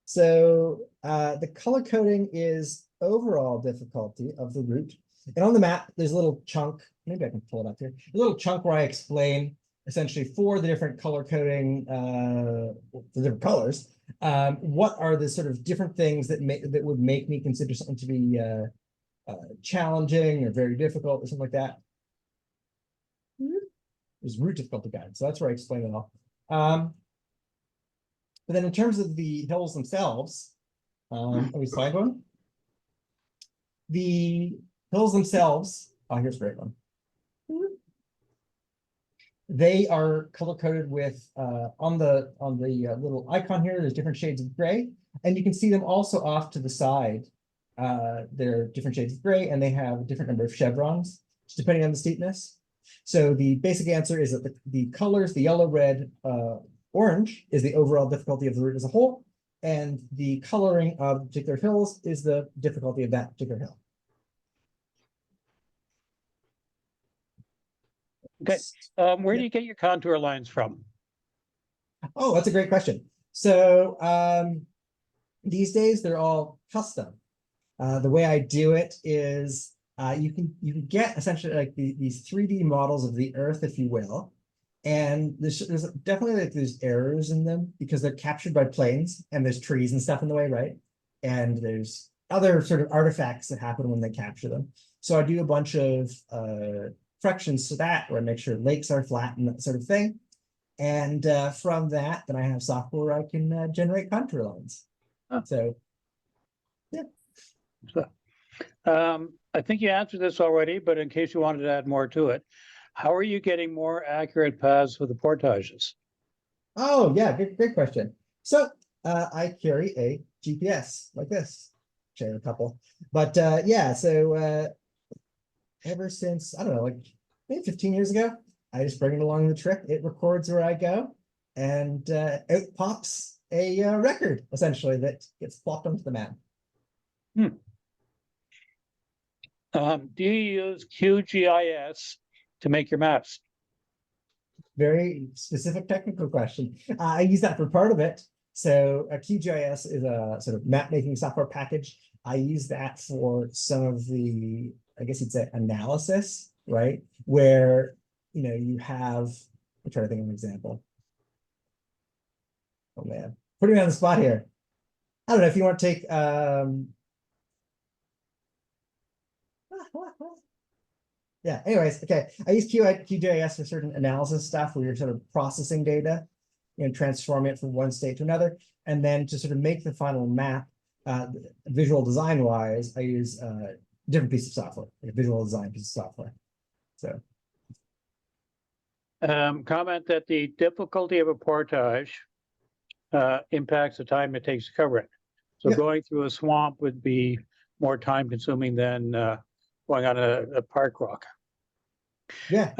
So the color coding is overall difficulty of the route. And on the map, there's a little chunk, maybe I can pull it up here, a little chunk where I explain essentially for the different color coding, the different colors, what are the sort of different things that would make me consider something to be challenging or very difficult or something like that. There's root difficulty guide, so that's where I explain it all. But then in terms of the hills themselves, let me slide one. The hills themselves, oh, here's a great one. They are color coded with on the little icon here. There's different shades of gray, and you can see them also off to the side. They're different shades of gray, and they have a different number of chevrons depending on the steepness. So the basic answer is that the colors, the yellow, red, orange, is the overall difficulty of the route as a whole, and the coloring of particular hills is the difficulty of that particular hill. Okay. Where do you get your contour lines from? Oh, that's a great question. So these days they're all custom. The way I do it is you can get essentially like these 3D models of the Earth, if you will, and there's definitely like there's errors in them because they're captured by planes and there's trees and stuff in the way, right? And there's other sort of artifacts that happen when they capture them. So I do a bunch of corrections to that, where I make sure lakes are flat and that sort of thing. And from that, then I have software where I can generate contour lines. Huh. So, yeah. So, I think you answered this already, but in case you wanted to add more to it, how are you getting more accurate paths for the portages? Oh, yeah, great question. So I carry a GPS like this. Share a couple. But yeah, so ever since, I don't know, like maybe 15 years ago, I just bring it along the trip. It records where I go, and out pops a record, essentially, that gets plopped onto the map. Do you use QGIS to make your maps? Very specific technical question. I use that for part of it. So a QGIS is a sort of map making software package. I use that for some of the, I guess you'd say, analysis, right? Where, you know, you have, I'm trying to think of an example. Oh man, putting me on the spot here. I don't know if you want to take yeah, anyways, okay. I use QGIS for certain analysis stuff where you're sort of processing data and transforming it from one state to another. And then to sort of make the final map, visual design wise, I use a different piece of software, like a visual design piece of software. So comment that the difficulty of a portage impacts the time it takes to cover it. So Yep. Going through a swamp would be more time consuming than going on a park rock. yeah.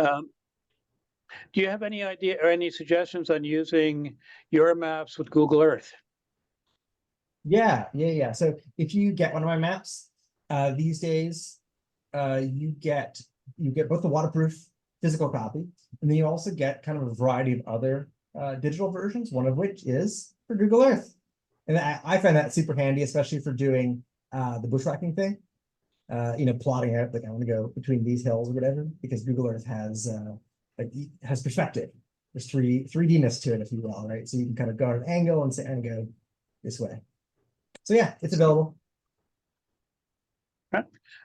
Do you have any idea or any suggestions on using your maps with Google Earth? Yeah. So if you get one of my maps, these days, you get both the waterproof physical copy, and then you also get kind of a variety of other digital versions, one of which is for Google Earth. And I find that super handy, especially for doing the bushwhacking thing. You know, plotting out, like I want to go between these hills or whatever, because Google Earth has perspective. There's 3D-ness to it, if you will, right? So you can kind of go at an angle and say, and go this way. So yeah, it's available.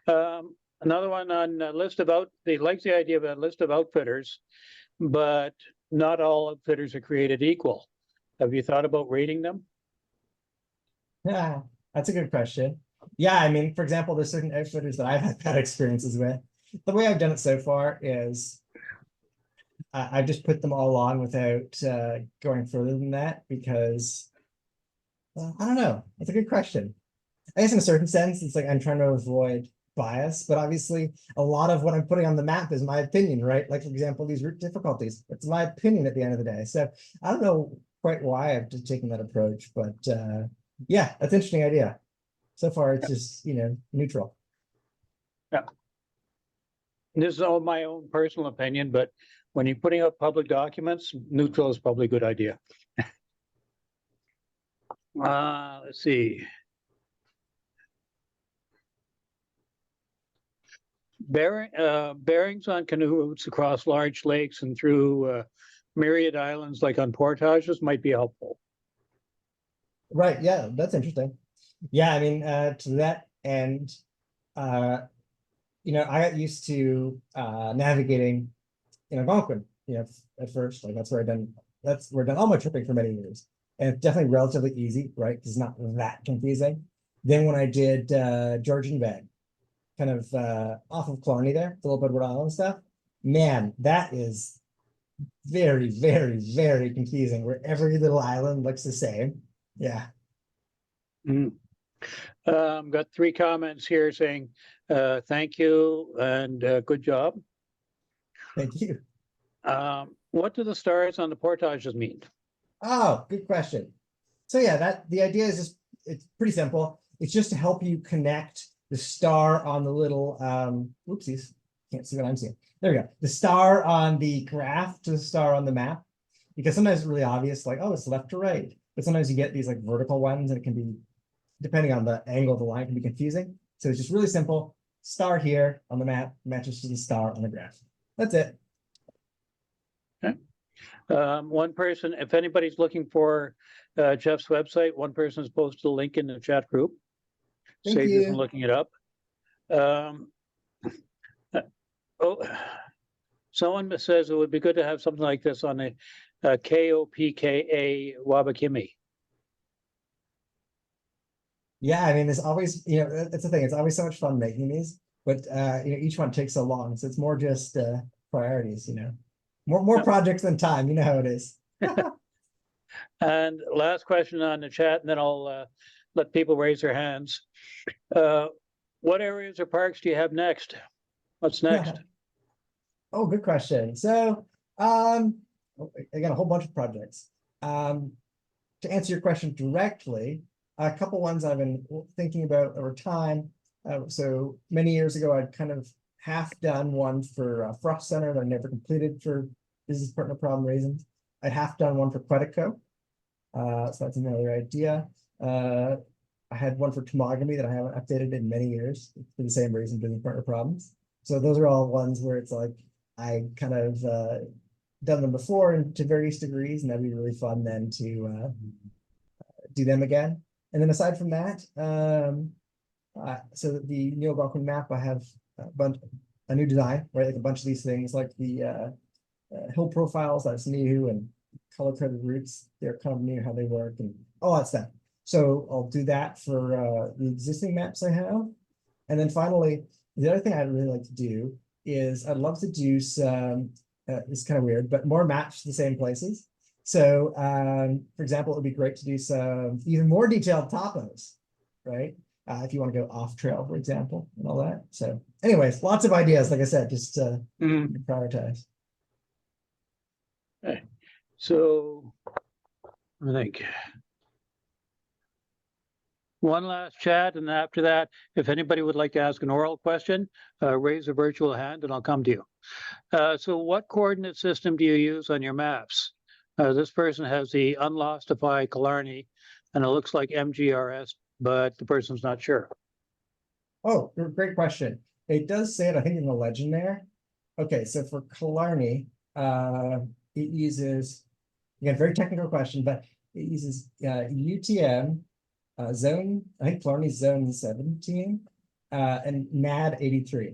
Another one on a list of they like the idea of a list of outfitters, but not all outfitters are created equal. Have you thought about rating them? Yeah, that's a good question. Yeah, I mean, for example, there's certain outfitters that I've had bad experiences with. The way I've done it so far is I've just put them all on without going further than that because I don't know. That's a good question. I guess in a certain sense, it's like I'm trying to avoid bias, but obviously a lot of what I'm putting on the map is my opinion, right? Like, for example, these route difficulties. It's my opinion at the end of the day. So I don't know quite why I've just taken that approach, but yeah, that's an interesting idea. So far, it's just, you know, neutral. Yeah. This is all my own personal opinion, but when you're putting up public documents, neutral is probably a good idea. Let's see. bearings on canoe routes across large lakes and through myriad islands like on portages might be helpful. Right, yeah, that's interesting. Yeah, I mean, to that end, I got used to navigating in Algonquin, at first, like that's where I've done all my tripping for many years. And it's definitely relatively easy, right? Because it's not that confusing. Then when I did Georgian Bay, kind of off of Killarney there, a little bit of Rhode Island stuff, man, that is very, very, very confusing where every little island looks the same. Yeah. Got 3 comments here saying thank you and good job. Thank you. What do the stars on the portages mean? Oh, good question. So yeah, the idea is just, it's pretty simple. It's just to help you connect the star on the little, oopsies, can't see what I'm seeing. There we go. The star on the graph to the star on the map. Because sometimes it's really obvious, like, oh, it's left to right. But sometimes you get these like vertical ones and it can be, depending on the angle of the line, can be confusing. So it's just really simple. Star here on the map matches to the star on the graph. That's it. Okay. One person, if anybody's looking for Jeff's website, one person has posted a link in the chat group. Thank Save you you. from looking it up. Someone says it would be good to have something like this on a KOPKA Wabakimi. Yeah, I mean, there's always, that's the thing. It's always so much fun making these, but each one takes so long. So it's more just priorities, more projects than time. You know how it is. And last question on the chat, and then I'll let people raise their hands. What areas or parks do you have next? What's next? Oh, good question. So, I got a whole bunch of projects. To answer your question directly, a couple ones I've been thinking about over time. So many years ago, I'd kind of half done one for Frost Center that I never completed for business partner problem reasons. I'd half done one for Quetico. So that's another idea. I had one for Tomogamy that I haven't updated in many years for the same reason, business partner problems. So those are all ones where it's like I kind of done them before and to various degrees, and that'd be really fun then to do them again. And then aside from that, so the new Algonquin map, I have a new design, right? Like a bunch of these things, like the hill profiles, that's new, and color-coded routes, they're kind of new how they work and all that stuff. So I'll do that for the existing maps I have. And then finally, the other thing I'd really like to do is I'd love to do some, it's kind of weird, but more maps to the same places. So for example, it would be great to do some even more detailed topos, right? If you want to go off trail, for example, and all that. So anyways, lots of ideas, like I said, just prioritize. Okay. So I think one last chat, and after that, if anybody would like to ask an oral question, raise a virtual hand and I'll come to you. So what coordinate system do you use on your maps? This person has the Unlostify Killarney, and it looks like MGRS, but the person's not sure. Oh, great question. It does say it, I think, in the legend there. Okay, so for Killarney, it uses, again, very technical question, but it uses UTM, zone, I think Killarney's zone 17, and NAD 83.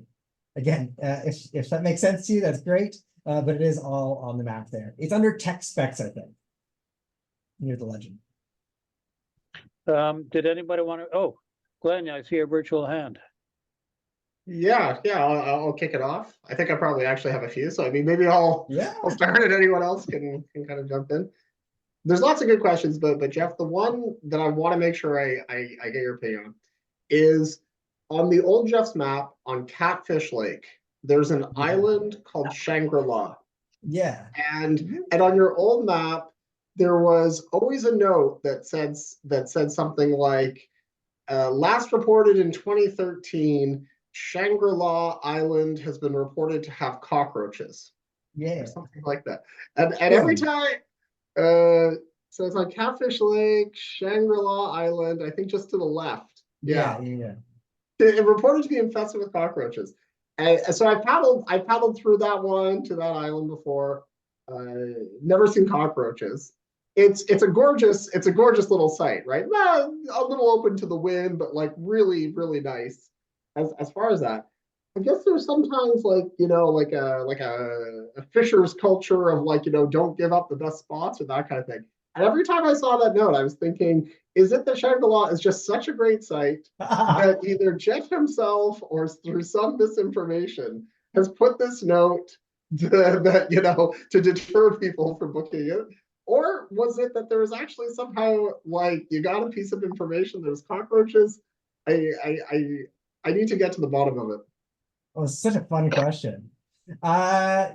Again, if that makes sense to you, that's great. But it is all on the map there. It's under tech specs, I think, near the legend. Did anybody want to? Oh, Glenn, I see a virtual hand. Yeah, I'll kick it off. I think I probably actually have a few, so I mean, maybe I'll start and anyone else can kind of jump in. There's lots of good questions, but Jeff, the one that I want to make sure I get your opinion on is on the old Jeff's map on Catfish Lake. There's an island called Shangri-La. Yeah. And on your old map, there was always a note that said something like, last reported in 2013, Shangri-La Island has been reported to have cockroaches. Yeah. Or something like that. And every time, so it's on Catfish Lake, Shangri-La Island, I think just to the left. Yeah. It reported to be infested with cockroaches. And so I paddled through that one to that island before. Never seen cockroaches. It's a gorgeous little site, right? Well, a little open to the wind, but like really, really nice. As far as that, I guess there's sometimes like, like a fisher's culture of like, don't give up the best spots or that kind of thing. And every time I saw that note, I was thinking, is it that Shangri-La is just such a great site that either Jeff himself or through some misinformation has put this note that, to deter people from booking it? Or was it that there was actually somehow like you got a piece of information, there's cockroaches? I need to get to the bottom of it. Oh, it's such a fun question. Uh,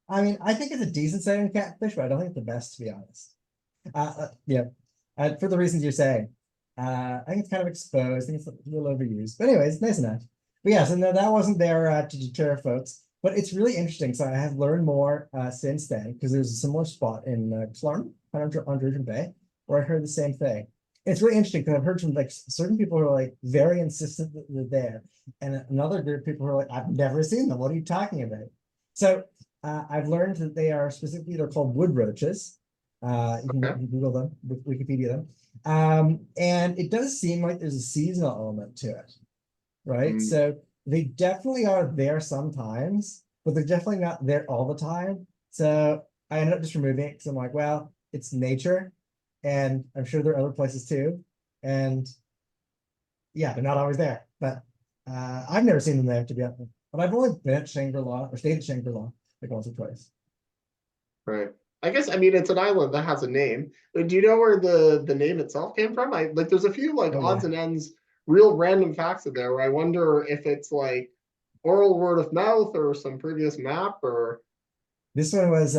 I mean, I think it's a decent setting catfish, but I don't think it's the best, to be honest. Yeah, for the reasons you're saying. I think it's kind of exposed. I think it's a little overused. But anyways, nice enough. But yeah, so no, that wasn't there to deter folks. But it's really interesting. So I have learned more since then, because there's a similar spot in Claremont on Georgian Bay where I heard the same thing. It's really interesting because I've heard from like certain people who are like very insistent that they're there, and another group of people who are like, I've never seen them. What are you talking about? So I've learned that they are specifically, they're called wood roaches. You can Okay. Google them, Wikipedia them. And it does seem like there's a seasonal element to it, right? Mm. So they definitely are there sometimes, but they're definitely not there all the time. So I ended up just removing it because I'm like, well, it's nature, and I'm sure there are other places too. And yeah, they're not always there. But I've never seen them there, to be honest. But I've only been at Shangri-La or stayed at Shangri-La like once or twice. Right. I guess, I mean, it's an island that has a name. But do you know where the name itself came from? I like there's a few like Oh odds yeah. and ends, real random facts in there where I wonder if it's like oral word of mouth or some previous map or This one was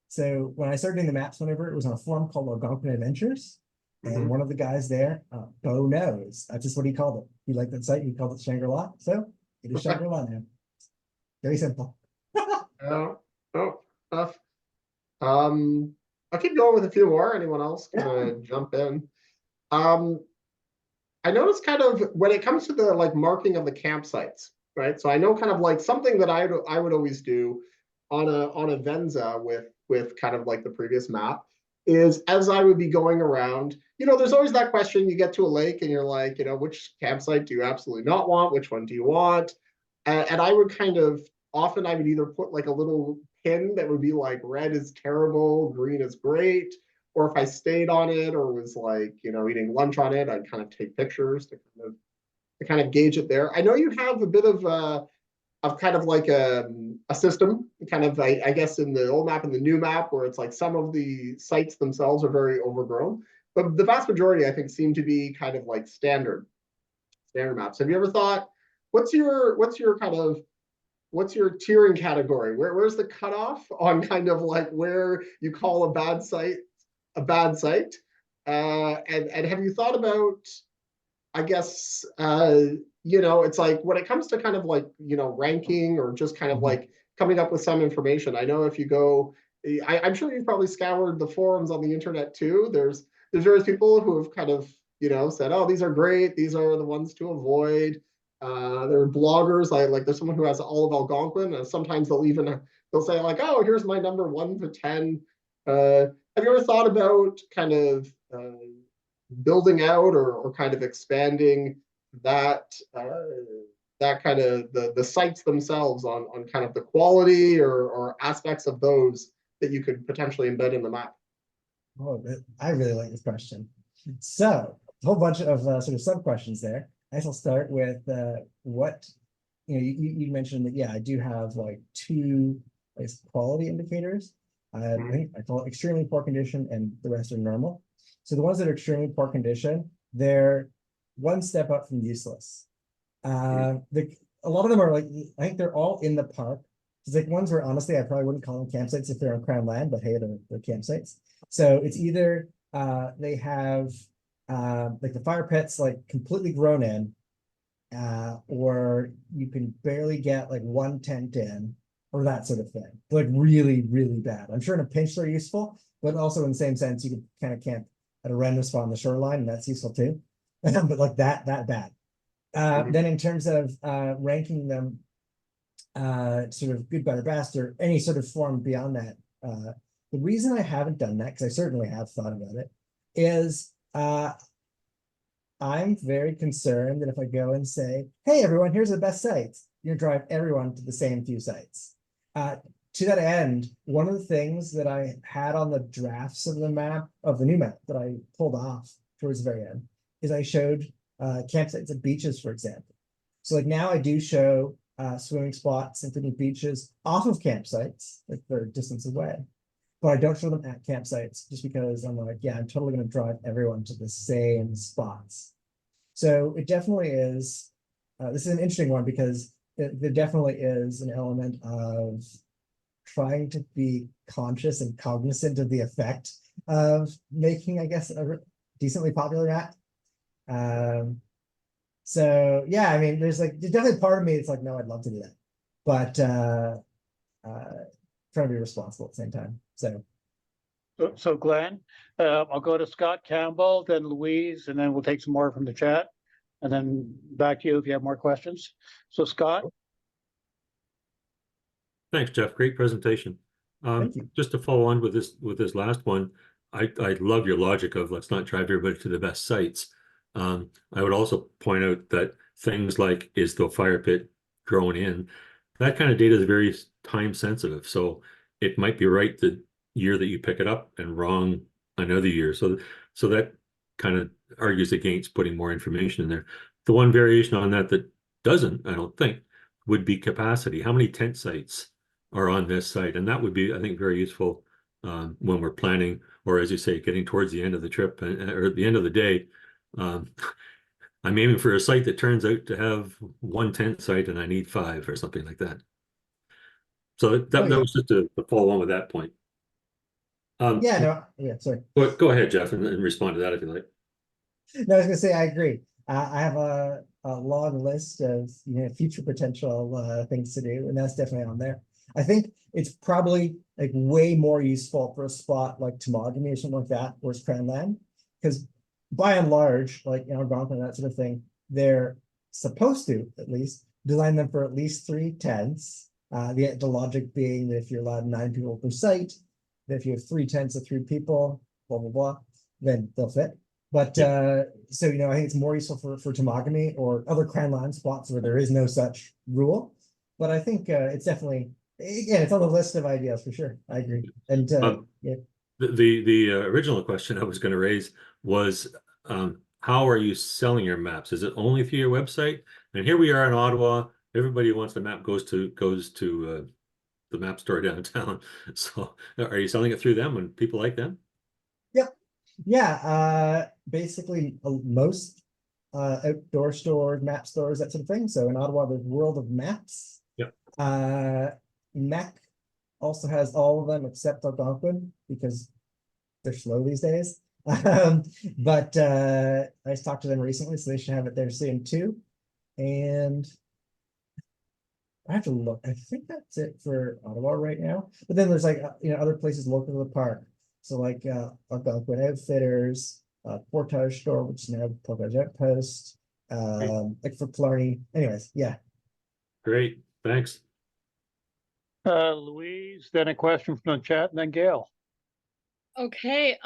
so when I started doing the maps, whenever it was on a forum called Algonquin Adventures, and Mhm. one of the guys there, Bo knows. That's just what he called it. He liked that site. He called it Shangri-La. So it is Shangri-La now. Very simple. Oh, oh, tough. Um, I'll keep going with a few more. Anyone else gonna jump in? Um, I noticed kind of when it comes to the like marking of the campsites, right? So I know kind of like something that I would always do on a Venza with kind of like the previous map is as I would be going around, there's always that question. You get to a lake and you're like, which campsite do you absolutely not want? Which one do you want? And I would kind of often I would either put like a little pin that would be like red is terrible, green is great, or if I stayed on it or was like, eating lunch on it, I'd kind of take pictures to kind of gauge it there. I know you have a bit of kind of like a system, kind of I guess in the old map and the new map, where it's like some of the sites themselves are very overgrown, but the vast majority I think seem to be kind of like standard maps. Have you ever thought what's your kind of what's your tiering category? Where's the cutoff on kind of like where you call a bad site? And have you thought about, I guess, it's like when it comes to kind of like, ranking or just kind of Mhm. like coming up with some information. I know if you go, I'm sure you've probably scoured the forums on the internet too. There's various people who have kind of, said, oh, these are great. These are the ones to avoid. There are bloggers. Like there's someone who has all of Algonquin. And sometimes they'll say like, oh, here's my number 1 to 10. Have you ever thought about kind of building out or kind of expanding that that kind of the sites themselves on kind of the quality or aspects of those that you could potentially embed in the map? Oh, I really like this question. So a whole bunch of sort of sub questions there. I guess I'll start with what you mentioned that, yeah, I do have like two quality indicators. I think I call it extremely poor condition and the rest are normal. So the ones that are extremely poor condition, they're one step up from useless. A lot of them are like, I think they're all in the park. It's like ones where honestly, I probably wouldn't call them campsites if they're on crown land, but hey, they're campsites. So it's either they have like the fire pits like completely grown in, or you can barely get like one tent in, or that sort of thing. Like really, really bad. I'm sure in a pinch they're useful, but also in the same sense, you can kind of camp at a random spot on the shoreline, and that's useful too. But like that bad. Mhm. Then in terms of ranking them, sort of good, better, best, or any sort of form beyond that. The reason I haven't done that, because I certainly have thought about it, is I'm very concerned that if I go and say, hey, everyone, here's the best sites, you're gonna drive everyone to the same few sites. To that end, one of the things that I had on the drafts of the map, of the new map that I pulled off towards the very end, is I showed campsites at beaches, for example. So like now I do show swimming spots and picnic beaches off of campsites, like they're a distance away. But I don't show them at campsites just because I'm like, yeah, I'm totally going to drive everyone to the same spots. So it definitely is, this is an interesting one because there definitely is an element of trying to be conscious and cognizant of the effect of making, I guess, a decently popular map. So yeah, I mean, there's definitely part of me that's like, no, I'd love to do that, but trying to be responsible at the same time. So Glenn, I'll go to Scott Campbell, then Louise, and then we'll take some more from the chat. And then back to you if you have more questions. So Scott? Thanks, Jeff. Great presentation. Thank you. Just to follow on with this last one, I love your logic of let's not drive everybody to the best sites. I would also point out that things like, is the fire pit grown in, that kind of data is very time sensitive. So it might be right the year that you pick it up and wrong another year. So that kind of argues against putting more information in there. The one variation on that doesn't, I don't think, would be capacity. How many tent sites are on this site? And that would be, I think, very useful when we're planning, or as you say, getting towards the end of the trip or at the end of the day. I'm aiming for a site that turns out to have one tent site and I need 5 or something like that. So that was just to follow on with that point. Sorry. Go ahead, Jeff, and respond to that if you like. No, I was gonna say I agree. I have a long list of future potential things to do, and that's definitely on there. I think it's probably like way more useful for a spot like Temagami or something like that, or Cranland, because by and large, like Algonquin, that sort of thing, they're supposed to at least design them for at least 3 tents. The logic being that if you're allowed 9 people per site, that if you have 3 tents of 3 people, blah blah blah, then they'll fit. But so I think it's more useful for Temagami or other Cranland spots where there is no such rule. But I think it's definitely, again, it's on the list of ideas for sure. I agree. And yeah. The original question I was going to raise was, how are you selling your maps? Is it only through your website? And here we are in Ottawa. Everybody who wants the map goes to the map store downtown. So are you selling it through them and people like them? Yep. Yeah. Basically, most outdoor stores, map stores, that sort of thing. So in Ottawa, there's World of Maps. Yep. MEC also has all of them except Algonquin because they're slow these days. But I just talked to them recently, so they should have it there soon too. And I have to look. I think that's it for Ottawa right now. But then there's other places local to the park. So like Algonquin Outfitters, Portage Store, which is now Portage Outpost, like for Clarny. Anyways, yeah. Great, thanks. Louise, then a question from the chat, and then Gail. Okay,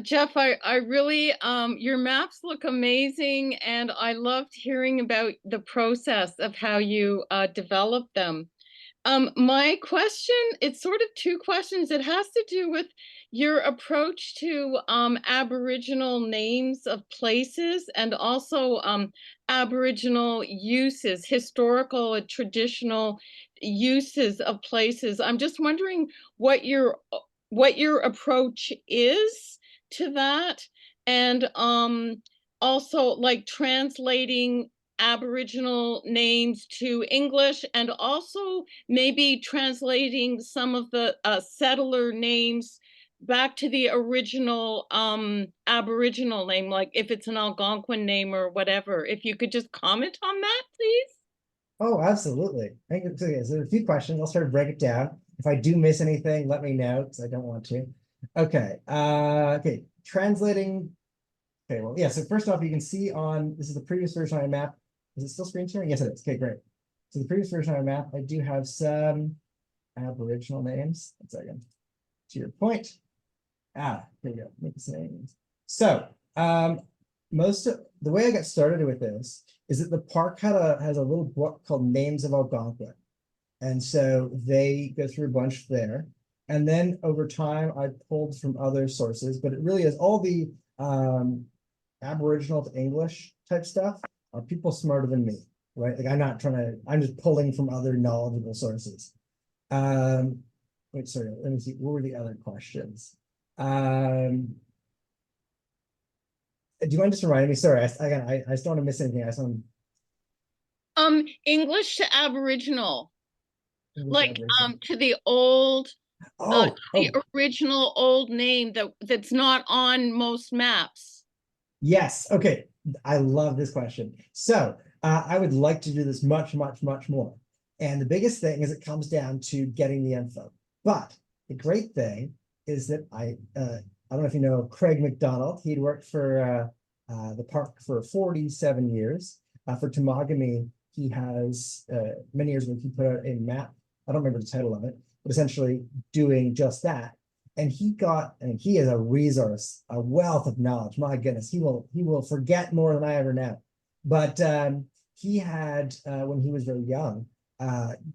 Jeff, I really, your maps look amazing, and I loved hearing about the process of how you develop them. My question, it's sort of 2 questions. It has to do with your approach to Aboriginal names of places and also Aboriginal uses, historical and traditional uses of places. I'm just wondering what your approach is to that, and also like translating Aboriginal names to English, and also maybe translating some of the settler names back to the original Aboriginal name, like if it's an Algonquin name or whatever. If you could just comment on that, please. Oh, absolutely. Thank you. So, yeah, so there are a few questions. I'll sort of break it down. If I do miss anything, let me know because I don't want to. Okay. Okay. Translating. Okay. Well, yeah. So first off, you can see on this is the previous version of my map. Is it still screen sharing? Yes, it is. Okay, great. So the previous version of my map, I do have some Aboriginal names. 1 second. To your point. Here we go. Mix names. So most of the way I got started with this is that the park has a little book called Names of Algonquin. And so they go through a bunch there. And then over time, I pulled from other sources, but it really is all the Aboriginal to English type stuff are people smarter than me, right? Like I'm just pulling from other knowledgeable sources. Wait, sorry, let me see. What were the other questions? Do you mind just reminding me? Sorry, I just don't want to miss anything. I just want English to Aboriginal, like Aboriginal. to the old Oh, the original old name that's not on most maps. yes. Okay. I love this question. So I would like to do this much, much, much more. And the biggest thing is it comes down to getting the info. But the great thing is that I don't know if you know Craig McDonald. He'd worked for the park for 47 years. For Temagami, he has many years ago, he put out a map. I don't remember the title of it, but essentially doing just that. And he is a resource, a wealth of knowledge. My goodness, he will forget more than I ever know. But he had, when he was very young,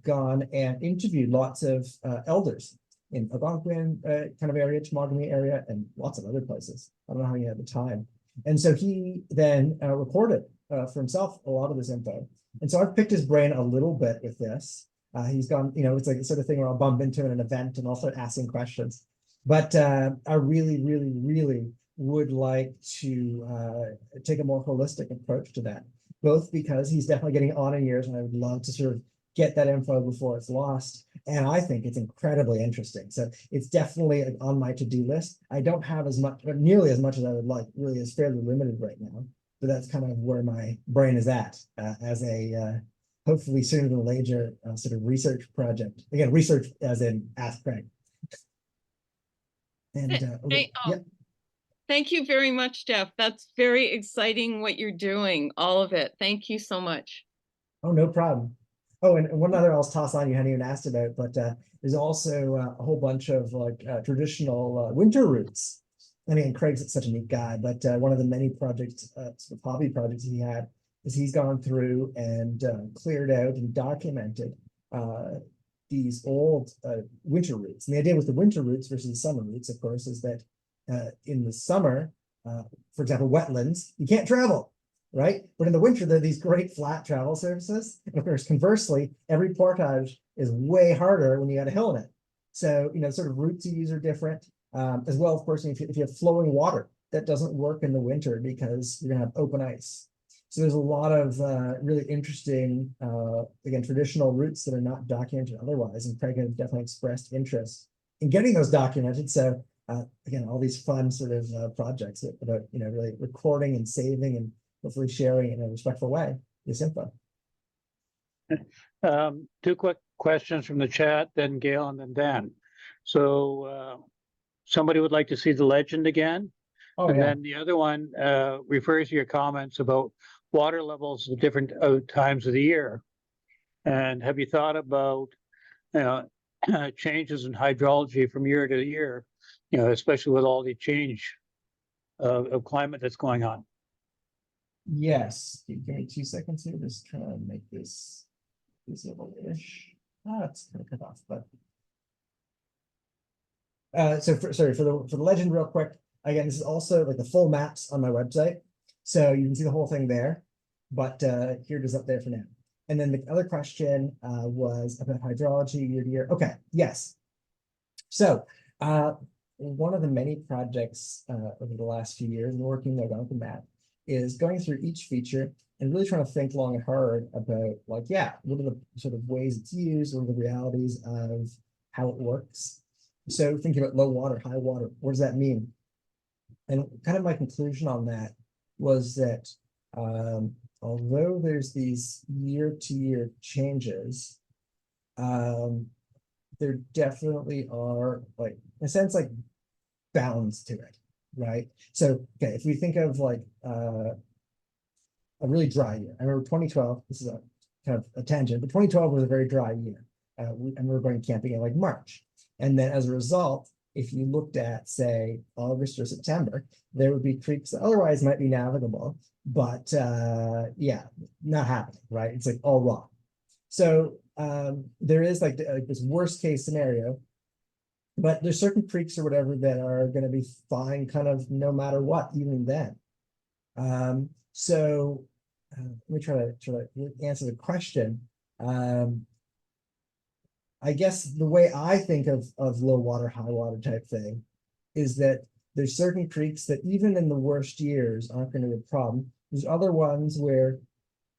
gone and interviewed lots of elders in Algonquin kind of area, Temagami area, and lots of other places. I don't know how he had the time. And so he then recorded for himself a lot of this info. And so I've picked his brain a little bit with this. He's gone, it's like the sort of thing where I'll bump into him at an event and I'll start asking questions. But I really, really, really would like to take a more holistic approach to that, both because he's definitely getting on in years and I would love to sort of get that info before it's lost. And I think it's incredibly interesting. So it's definitely on my to-do list. I don't have as much, nearly as much as I would like, really is fairly limited right now. But that's kind of where my brain is at as a hopefully sooner than later sort of research project. Again, research as in Ask Craig. And yeah. Thank you very much, Jeff. That's very exciting what you're doing, all of it. Thank you so much. Oh, no problem. Oh, and one other I'll toss on you hadn't even asked about, but there's also a whole bunch of like traditional winter routes. I mean, Craig's such a neat guy, but one of the many projects, sort of hobby projects he had is he's gone through and cleared out and documented these old winter routes. And the idea with the winter routes versus the summer routes, of course, is that in the summer, for example, wetlands, you can't travel, right? But in the winter, there are these great flat travel surfaces. And of course, conversely, every portage is way harder when you got a hill in it. So, sort of routes you use are different. As well, of course, if you have flowing water, that doesn't work in the winter because you're gonna have open ice. So there's a lot of really interesting, again, traditional routes that are not documented otherwise. And Craig has definitely expressed interest in getting those documented. So again, all these fun sort of projects about, really recording and saving and hopefully sharing in a respectful way this info. 2 quick questions from the chat, then Gail and then Dan. So somebody would like to see the legend again. Oh, and yeah. then the other one refers to your comments about water levels at different times of the year. And have you thought about changes in hydrology from year to year, especially with all the change of climate that's going on? Yes. Give me 2 seconds here. Just trying to make this visible-ish. It's kind of cut off, but sorry for the legend real quick. Again, this is also like the full maps on my website. So you can see the whole thing there, but here it is up there for now. And then the other question was about hydrology year to year. Okay, yes. So one of the many projects over the last few years working the Algonquin map is going through each feature and really trying to think long and hard about like, what are the sort of ways it's used, what are the realities of how it works. So thinking about low water, high water, what does that mean? And kind of my conclusion on that was that although there's these year-to-year changes, there definitely are, like, in a sense, like bounds to it, right? So, okay, if we think of like a really dry year, I remember 2012, this is kind of a tangent, but 2012 was a very dry year. And we were going camping in like March. And then as a result, if you looked at, say, August or September, there would be creeks that otherwise might be navigable, but yeah, not happening, right? It's like all raw. So there is like this worst case scenario, but there's certain creeks or whatever that are going to be fine kind of no matter what, even then. So let me try to answer the question. I guess the way I think of low water, high water type thing is that there's certain creeks that even in the worst years aren't going to be a problem. There's other ones where,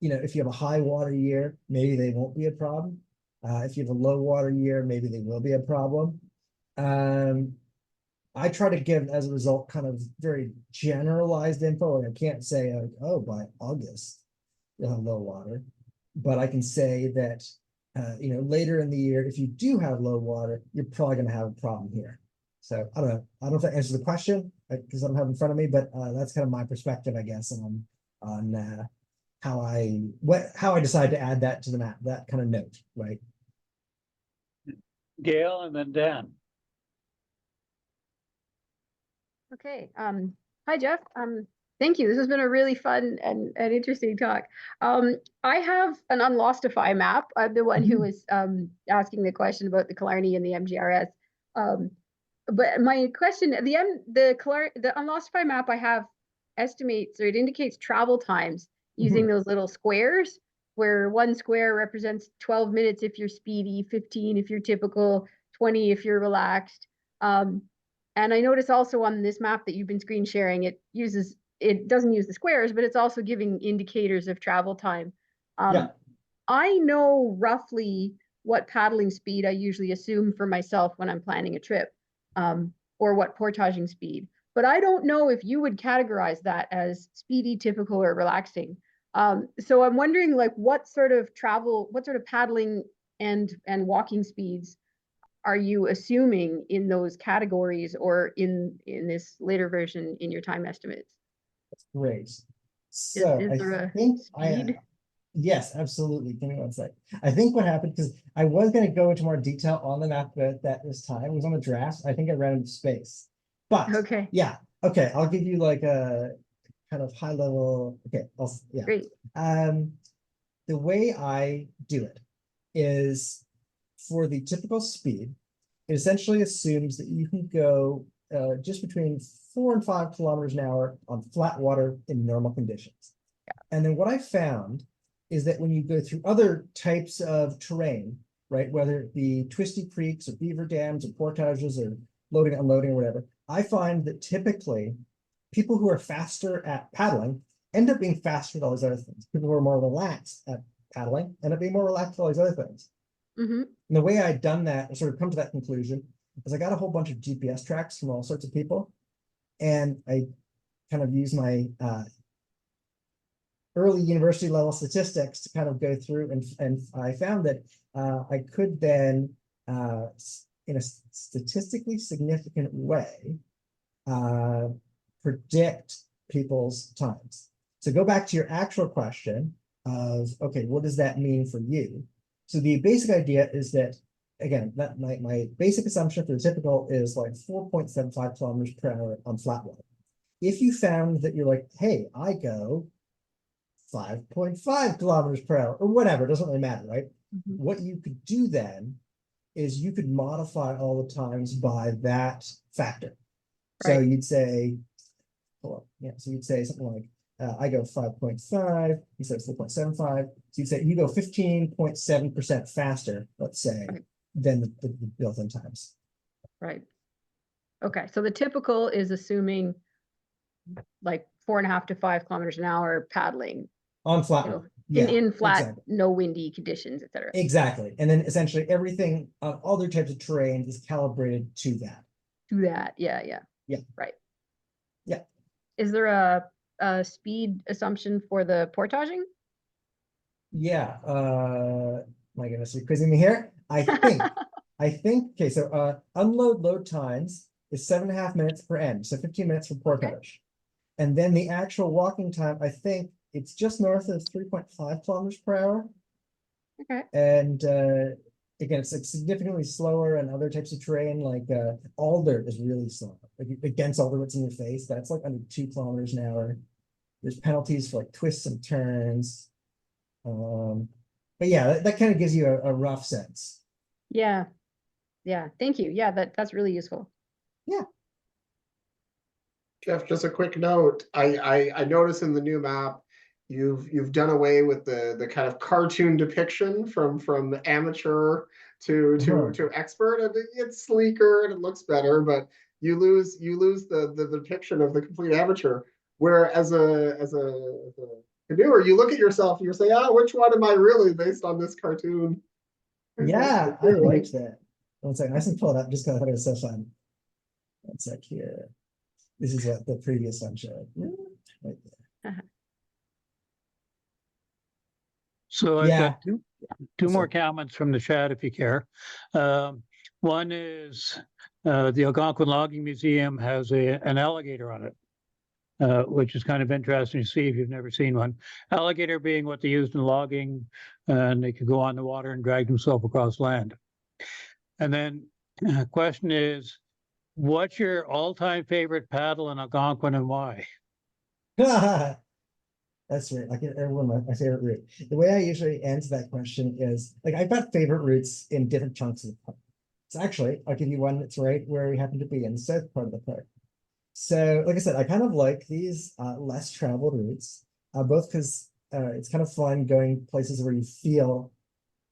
you know, if you have a high water year, maybe they won't be a problem. If you have a low water year, maybe they will be a problem. I try to give, as a result, kind of very generalized info. And I can't say, like, oh, by August, you'll have low water. But I can say that, you know, later in the year, if you do have low water, you're probably going to have a problem here. So I don't know. I don't know if that answers the question because I don't have it in front of me, but that's kind of my perspective, I guess, on how I decide to add that to the map, that kind of note, right? Gail and then Dan. Okay. Hi, Jeff. Thank you. This has been a really fun and interesting talk. I have an Unlostify map. I'm the one who was asking the question about the Killarney and the MGRS. But my question, the Unlostify map I have estimates, or it indicates travel times using those little squares, where one square represents 12 minutes if you're speedy, 15 if you're typical, 20 if you're relaxed. And I notice also on this map that you've been screen sharing, it doesn't use the squares, but it's also giving indicators of travel time. Yeah. I know roughly what paddling speed I usually assume for myself when I'm planning a trip, or what portaging speed, but I don't know if you would categorize that as speedy, typical, or relaxing. So I'm wondering, like, what sort of paddling and walking speeds are you assuming in those categories, or in this later version in your time estimates? That's great. So is there I a think speed? yes, absolutely. Give me one sec. I think what happened, because I was going to go into more detail on the map that this time, it was on the draft. I think I ran out of space. But Okay. yeah, okay, I'll give you like a kind of high level. Okay, yeah. Great. The way I do it is, for the typical speed, it essentially assumes that you can go just between 4 and 5 kilometers an hour on flat water in normal conditions. Yeah. And then what I found is that when you go through other types of terrain, right, whether it be twisty creeks or beaver dams or portages or loading, unloading, or whatever, I find that typically people who are faster at paddling end up being faster at all these other things. People who are more relaxed at paddling end up being more relaxed at all these other things. And the way I'd done that, I sort of come to that conclusion, is I got a whole bunch of GPS tracks from all sorts of people, and I kind of used my early university level statistics to kind of go through, and I found that I could then, in a statistically significant way, predict people's times. So go back to your actual question of, okay, what does that mean for you? So the basic idea is that, again, that my basic assumption for the typical is like 4.75 kilometers per hour on flat water. If you found that you're like, hey, I go 5.5 kilometers per hour or whatever, it doesn't really matter, right? What you could do then is you could modify all the times by that factor. So you'd say, so you'd say something like, I go 5.5, you said 4.75. So you'd say you go 15.7% faster, let's say, than the built-in times. Right. Okay. So the typical is assuming like 4.5 to 5 kilometers an hour paddling On flat water. Yeah, in flat, exactly. no windy conditions, etc. Exactly. And then essentially everything on other types of terrain is calibrated to that. To that. Yeah. Right. Yeah. Is there a speed assumption for the portaging? Yeah. My goodness, you're quizzing me here. I think, okay, so unload load times is 7.5 minutes per end, so 15 minutes for portage. Okay. And then the actual walking time, I think it's just north of 3.5 kilometers per hour. Okay. And again, it's like significantly slower on other types of terrain, like alder is really slow. Like against alder what's in your face, that's like under 2 kilometers an hour. There's penalties for like twists and turns. But yeah, that kind of gives you a rough sense. Yeah. Yeah. Thank you. Yeah, that's really useful. Jeff, just a quick note. I notice in the new map, you've done away with the kind of cartoon depiction from amateur to expert, and it's sleeker and it looks better, but you lose the depiction of the complete amateur. Where as a canoeer, you look at yourself and you say, which one am I really based on this cartoon? Yeah, I liked that. One second, I can pull it up just because I thought it was so fun. One sec here. This is what the previous one showed. Right there. So I've Yeah. got two more comments from the chat, if you care. One is the Algonquin Logging Museum has an alligator on it, which is kind of interesting to see if you've never seen one. Alligator being what they used in logging, and they could go on the water and drag themselves across land. And then the question is, what's your all-time favorite paddle in Algonquin and why? That's right. I can everyone my favorite route. The way I usually answer that question is like I've got favorite routes in different chunks of the park. So actually, I'll give you one that's right where we happen to be in the south part of the park. So, like I said, I kind of like these less traveled routes, both because it's kind of fun going places where you feel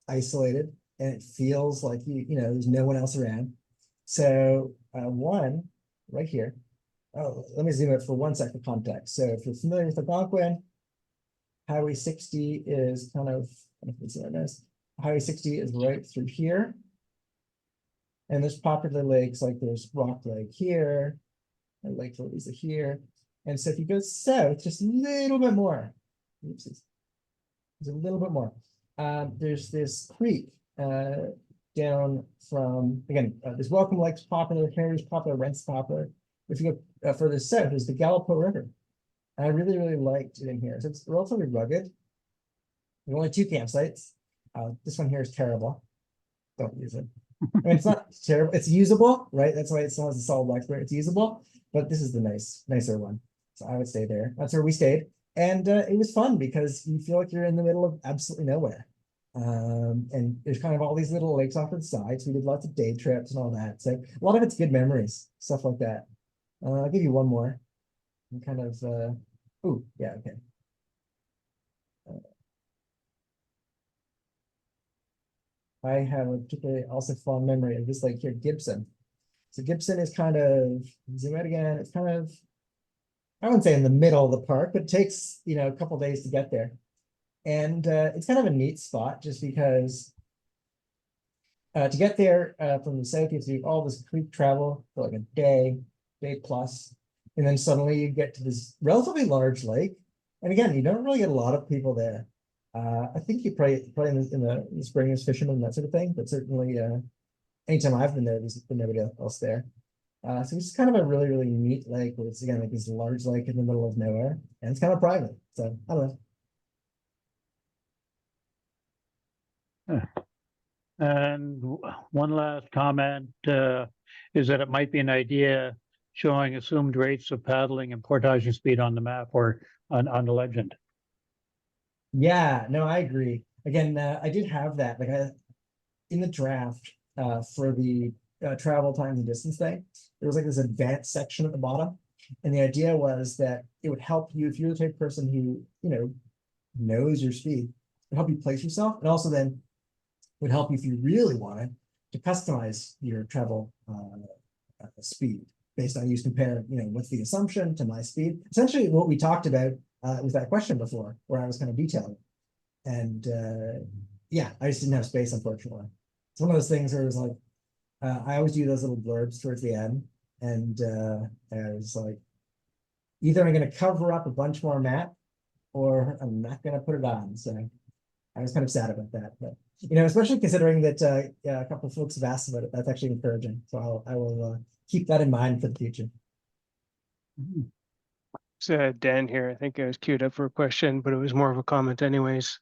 isolated and it feels like you know there's no one else around. So one right here. Oh, let me zoom it for 1 second context. So if you're familiar with Algonquin, Highway 60 is kind of, I don't know if it's nice. Highway 60 is right through here. And there's popular lakes, like there's Rock Lake here, and Lake Louisa here. And so if you go south, just a little bit more, oopsies, there's a little bit more. There's this creek down from, again, there's Welcome Lake's popular, Harry's popular, Rent's popular. If you go further south, there's the Gallipo River. I really, really liked it in here. So it's relatively rugged. There's only 2 campsites. This one here is terrible. Don't use it. I mean, it's not terrible. It's usable, right? That's why it still has a solid black square. It's usable, but this is the nicer one. So I would stay there. That's where we stayed. And it was fun because you feel like you're in the middle of absolutely nowhere. And there's kind of all these little lakes off to the sides. We did lots of day trips and all that. So a lot of it's good memories, stuff like that. I'll give you one more. And kind of, oh, yeah, okay. I have a particularly also fond memory of this lake here, Gibson. So Gibson is kind of, zoom out again, it's kind of, I wouldn't say in the middle of the park, but it takes, you know, a couple days to get there. And it's kind of a neat spot just because to get there from the south, you have to do all this creek travel for like a day plus. And then suddenly you get to this relatively large lake. And again, you don't really get a lot of people there. I think you probably in the spring as fishermen and that sort of thing, but certainly anytime I've been there, there's been nobody else there. So it's kind of a really, really neat lake where it's again like this large lake in the middle of nowhere, and it's kind of private. So I don't know. And one last comment is that it might be an idea showing assumed rates of paddling and portaging speed on the map or on the legend. Yeah, no, I agree. Again, I did have that like in the draft for the travel times and distance thing. There was like this advanced section at the bottom, and the idea was that it would help you if you're the type of person who knows your speed. It help you place yourself, and also then would help you if you really wanted to customize your travel speed based on you compare, what's the assumption to my speed. Essentially, what we talked about was that question before, where I was kind of detailing. And yeah, I just didn't have space, unfortunately. It's one of those things where it was like, I always do those little blurbs towards the end. And I was like, either I'm going to cover up a bunch more map or I'm not going to put it on. So I was kind of sad about that. But, especially considering that a couple of folks have asked about it, that's actually encouraging. So I will keep that in mind for the future. Dan here. I think I was queued up for a question, but it was more of a comment anyways.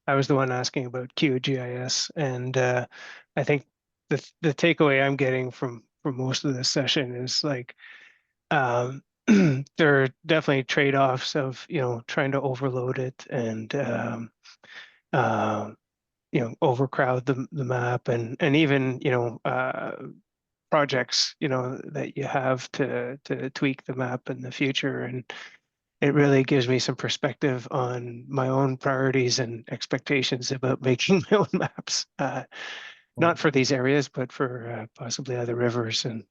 I was the one asking about QGIS, and I think the takeaway I'm getting from most of this session is like there are definitely trade-offs of trying to overload it and overcrowd the map and even projects that you have to tweak the map in the future. And it really gives me some perspective on my own priorities and expectations about making my own maps, not for these areas, but for possibly other rivers. And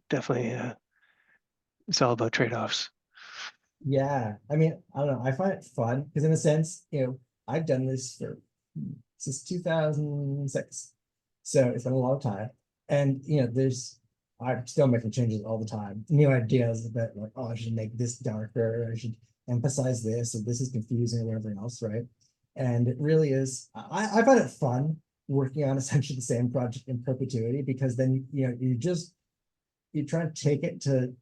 definitely it's all about trade-offs. Yeah, I mean, I don't know. I find it fun because, in a sense, I've done this since 2006, so it's been a long time. And I'm still making changes all the time. New ideas about like, oh, I should make this darker. I should emphasize this, or this is confusing, or whatever else, right? And it really is. I find it fun working on essentially the same project in perpetuity because then you try to take it to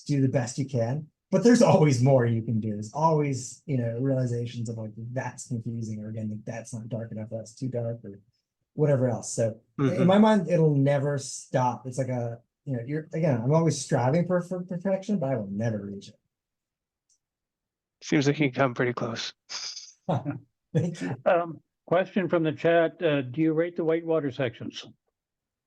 do the best you can. But there's always more you can do. There's always, realizations of like, that's confusing, or again, like, that's not dark enough, that's too dark, or whatever else. So in my mind, it'll never stop. It's like I'm always striving for perfection, but I will never reach it. Seems like you come pretty close. Thank you. Question from the chat, do you rate the whitewater sections?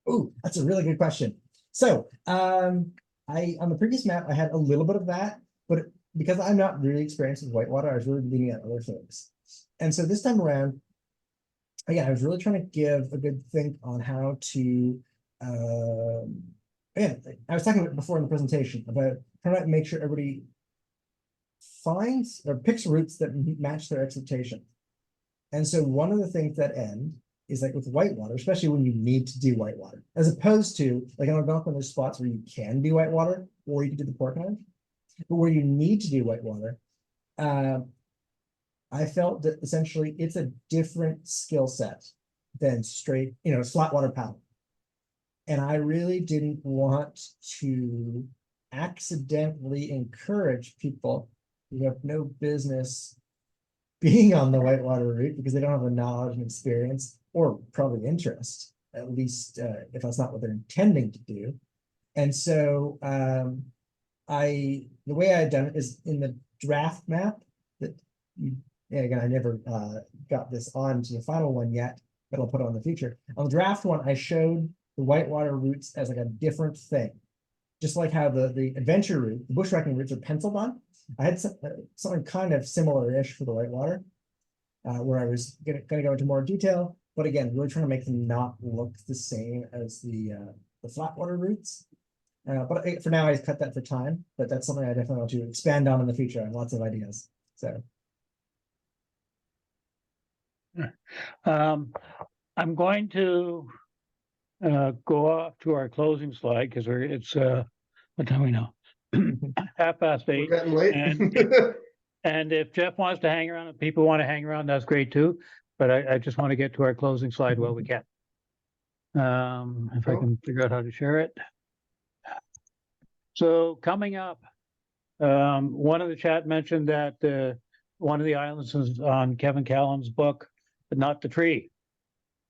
Oh, that's a really good question. So on the previous map, I had a little bit of that, but because I'm not really experienced with whitewater, I was really leaning at other things. And so this time around, again, I was really trying to give a good think on how to, again, I was talking about before in the presentation about trying to make sure everybody finds or picks routes that match their expectation. And so one of the things that end is like with whitewater, especially when you need to do whitewater, as opposed to like in Algonquin, there's spots where you can do whitewater or you can do the portage, but where you need to do whitewater, I felt that essentially it's a different skill set than straight, flat water paddle. And I really didn't want to accidentally encourage people who have no business being on the whitewater route because they don't have the knowledge and experience or probably interest, at least if that's not what they're intending to do. And so the way I had done it is in the draft map that again, I never got this on to the final one yet, but I'll put it on the future. On the draft one, I showed the whitewater routes as like a different thing. Just like how the adventure route, the bushwhacking routes are penciled on. I had something kind of similar-ish for the whitewater, where I was going to go into more detail, but again, really trying to make them not look the same as the flatwater routes. But for now, I cut that for time, but that's something I definitely want to expand on in the future. I have lots of ideas. So. I'm going to go off to our closing slide because it's what time we know? 8:30. We're getting late. And if Jeff wants to hang around, if people want to hang around, that's great too. But I just want to get to our closing slide while we can. If I can figure out how to share it. So coming up, one of the chat mentioned that one of the islands is on Kevin Callum's book, but not the tree.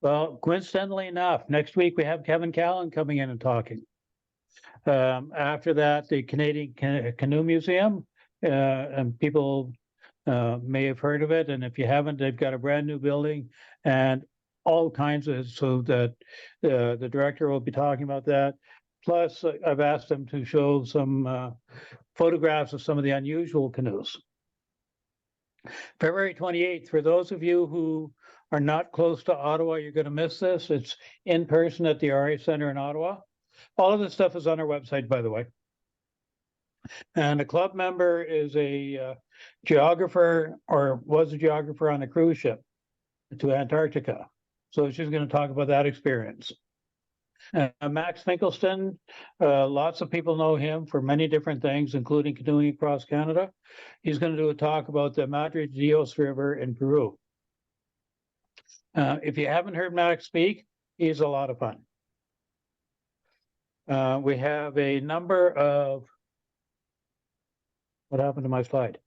Well, coincidentally enough, next week we have Kevin Callan coming in and talking. After that, the Canadian Canoe Museum, and people may have heard of it, and if you haven't, they've got a brand new building and all kinds of, so that the director will be talking about that. Plus, I've asked them to show some photographs of some of the unusual canoes. February 28th, for those of you who are not close to Ottawa, you're going to miss this. It's in person at the RA Center in Ottawa. All of this stuff is on our website, by the way. And a club member is a geographer, or was a geographer on a cruise ship to Antarctica. So she's going to talk about that experience. Max Finkelstein, lots of people know him for many different things, including canoeing across Canada. He's going to do a talk about the Madre de Dios River in Peru. If you haven't heard Max speak, he's a lot of fun. We have a number of, what happened to my slide?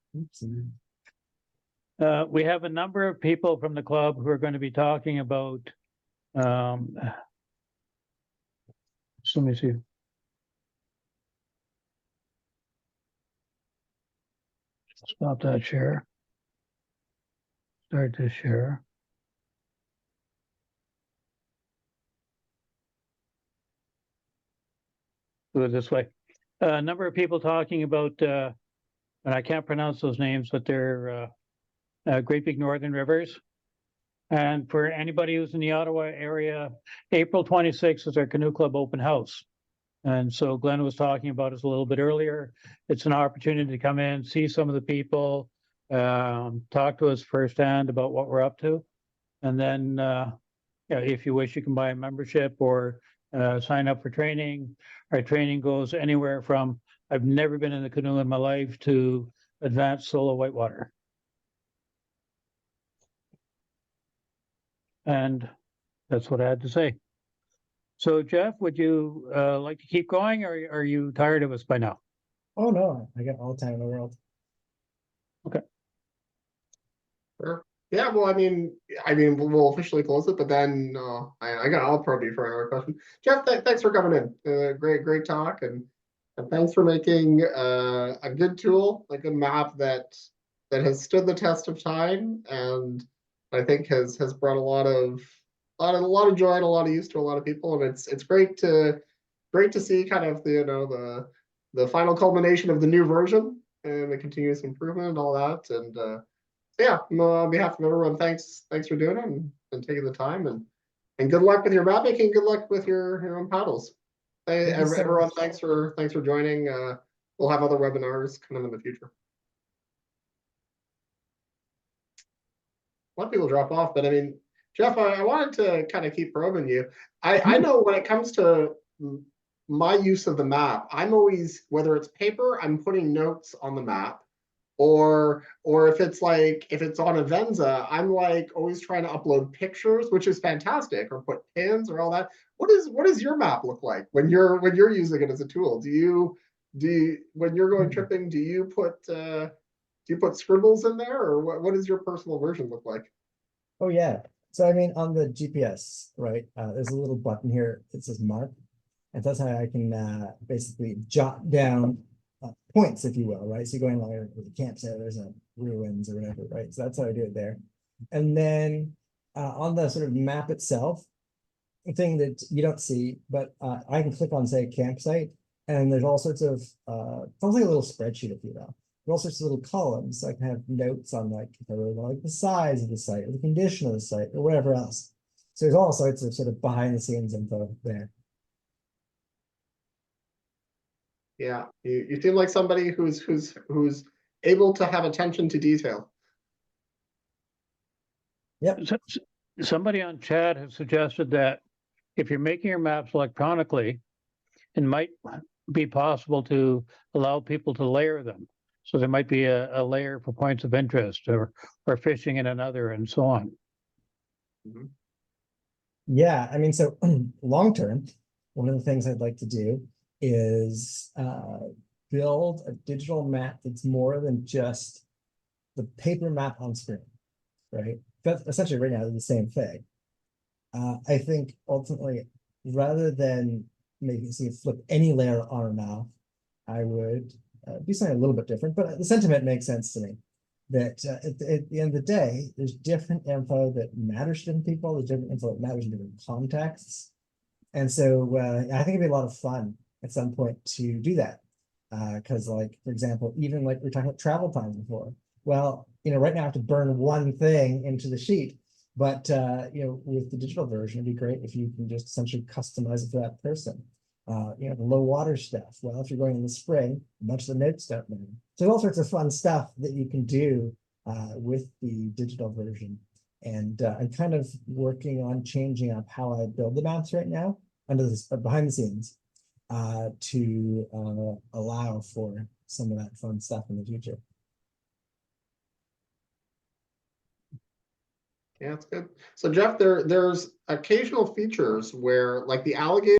We have a number of people from the club who are going to be talking about, so let me see. Stop that share. Start this share. Do it this way. A number of people talking about, and I can't pronounce those names, but they're Great Big Northern Rivers. And for anybody who's in the Ottawa area, April 26th is our Canoe Club open house. And so Glenn was talking about this a little bit earlier. It's an opportunity to come in, see some of the people, talk to us firsthand about what we're up to. And then, if you wish, you can buy a membership or sign up for training. Our training goes anywhere from, I've never been in a canoe in my life, to advanced solo whitewater. And that's what I had to say. So Jeff, would you like to keep going, or are you tired of us by now? Oh no, I got all the time in the world. Sure. Yeah, well, I mean, we'll officially close it, but then I'll probe you for another question. Jeff, thanks for coming in. Great talk, and thanks for making a good tool, like a map that has stood the test of time, and I think has brought a lot of joy and a lot of use to a lot of people, and it's great to see kind of the final culmination of the new version and the continuous improvement and all that, and yeah, on behalf of everyone, thanks for doing it and taking the time, and good luck with your map making. Good luck with your own paddles. Hey, Thank you so everyone, much. thanks for joining. We'll have other webinars kind of in the future. A lot of people drop off, but I mean, Jeff, I wanted to kind of keep probing you. I know when it comes to my use of the map, I'm always, whether it's paper, I'm putting notes on the map, or if it's on Avenza, I'm like always trying to upload pictures, which is fantastic, or put pins or all that. What does your map look like when you're using it as a tool? Do you when you're going tripping, do you put scribbles in there, or what does your personal version look like? Oh yeah. So I mean, on the GPS, right? There's a little button here that says mark, and that's how I can basically jot down points, if you will, right? So you're going along with the campsite, there's a ruins or whatever, right? So that's how I do it there. And then on the sort of map itself, a thing that you don't see, but I can click on, say, campsite, and there's all sorts of sounds like a little spreadsheet, if you will. All sorts of little columns. So I can have notes on, like, if I really like the size of the site or the condition of the site or whatever else. So there's all sorts of sort of behind the scenes info there. Yeah, you seem like somebody who's able to have attention to detail. Yep. Somebody on chat has suggested that if you're making your maps electronically, it might be possible to allow people to layer them. So there might be a layer for points of interest, or fishing in another, and so on. Mm-hmm. Yeah, I mean, so long term, one of the things I'd like to do is build a digital map that's more than just the paper map on screen, right? That's essentially right now the same thing. I think ultimately, rather than making you flip any layer on or off, I would do something a little bit different, but the sentiment makes sense to me. That at the end of the day, there's different info that matters to different people. There's different info that matters in different contexts. And so I think it'd be a lot of fun at some point to do that. Because like, for example, even like we were talking about travel times before. Well, right now I have to burn one thing into the sheet, but with the digital version, it'd be great if you can just essentially customize it for that person. The low water stuff. Well, if you're going in the spring, a bunch of the note stuff there. So there's all sorts of fun stuff that you can do with the digital version. And I'm kind of working on changing up how I build the maps right now under this behind the scenes to allow for some of that fun stuff in the future. Yeah, it's good. So Jeff, there's occasional features where, like, the alligator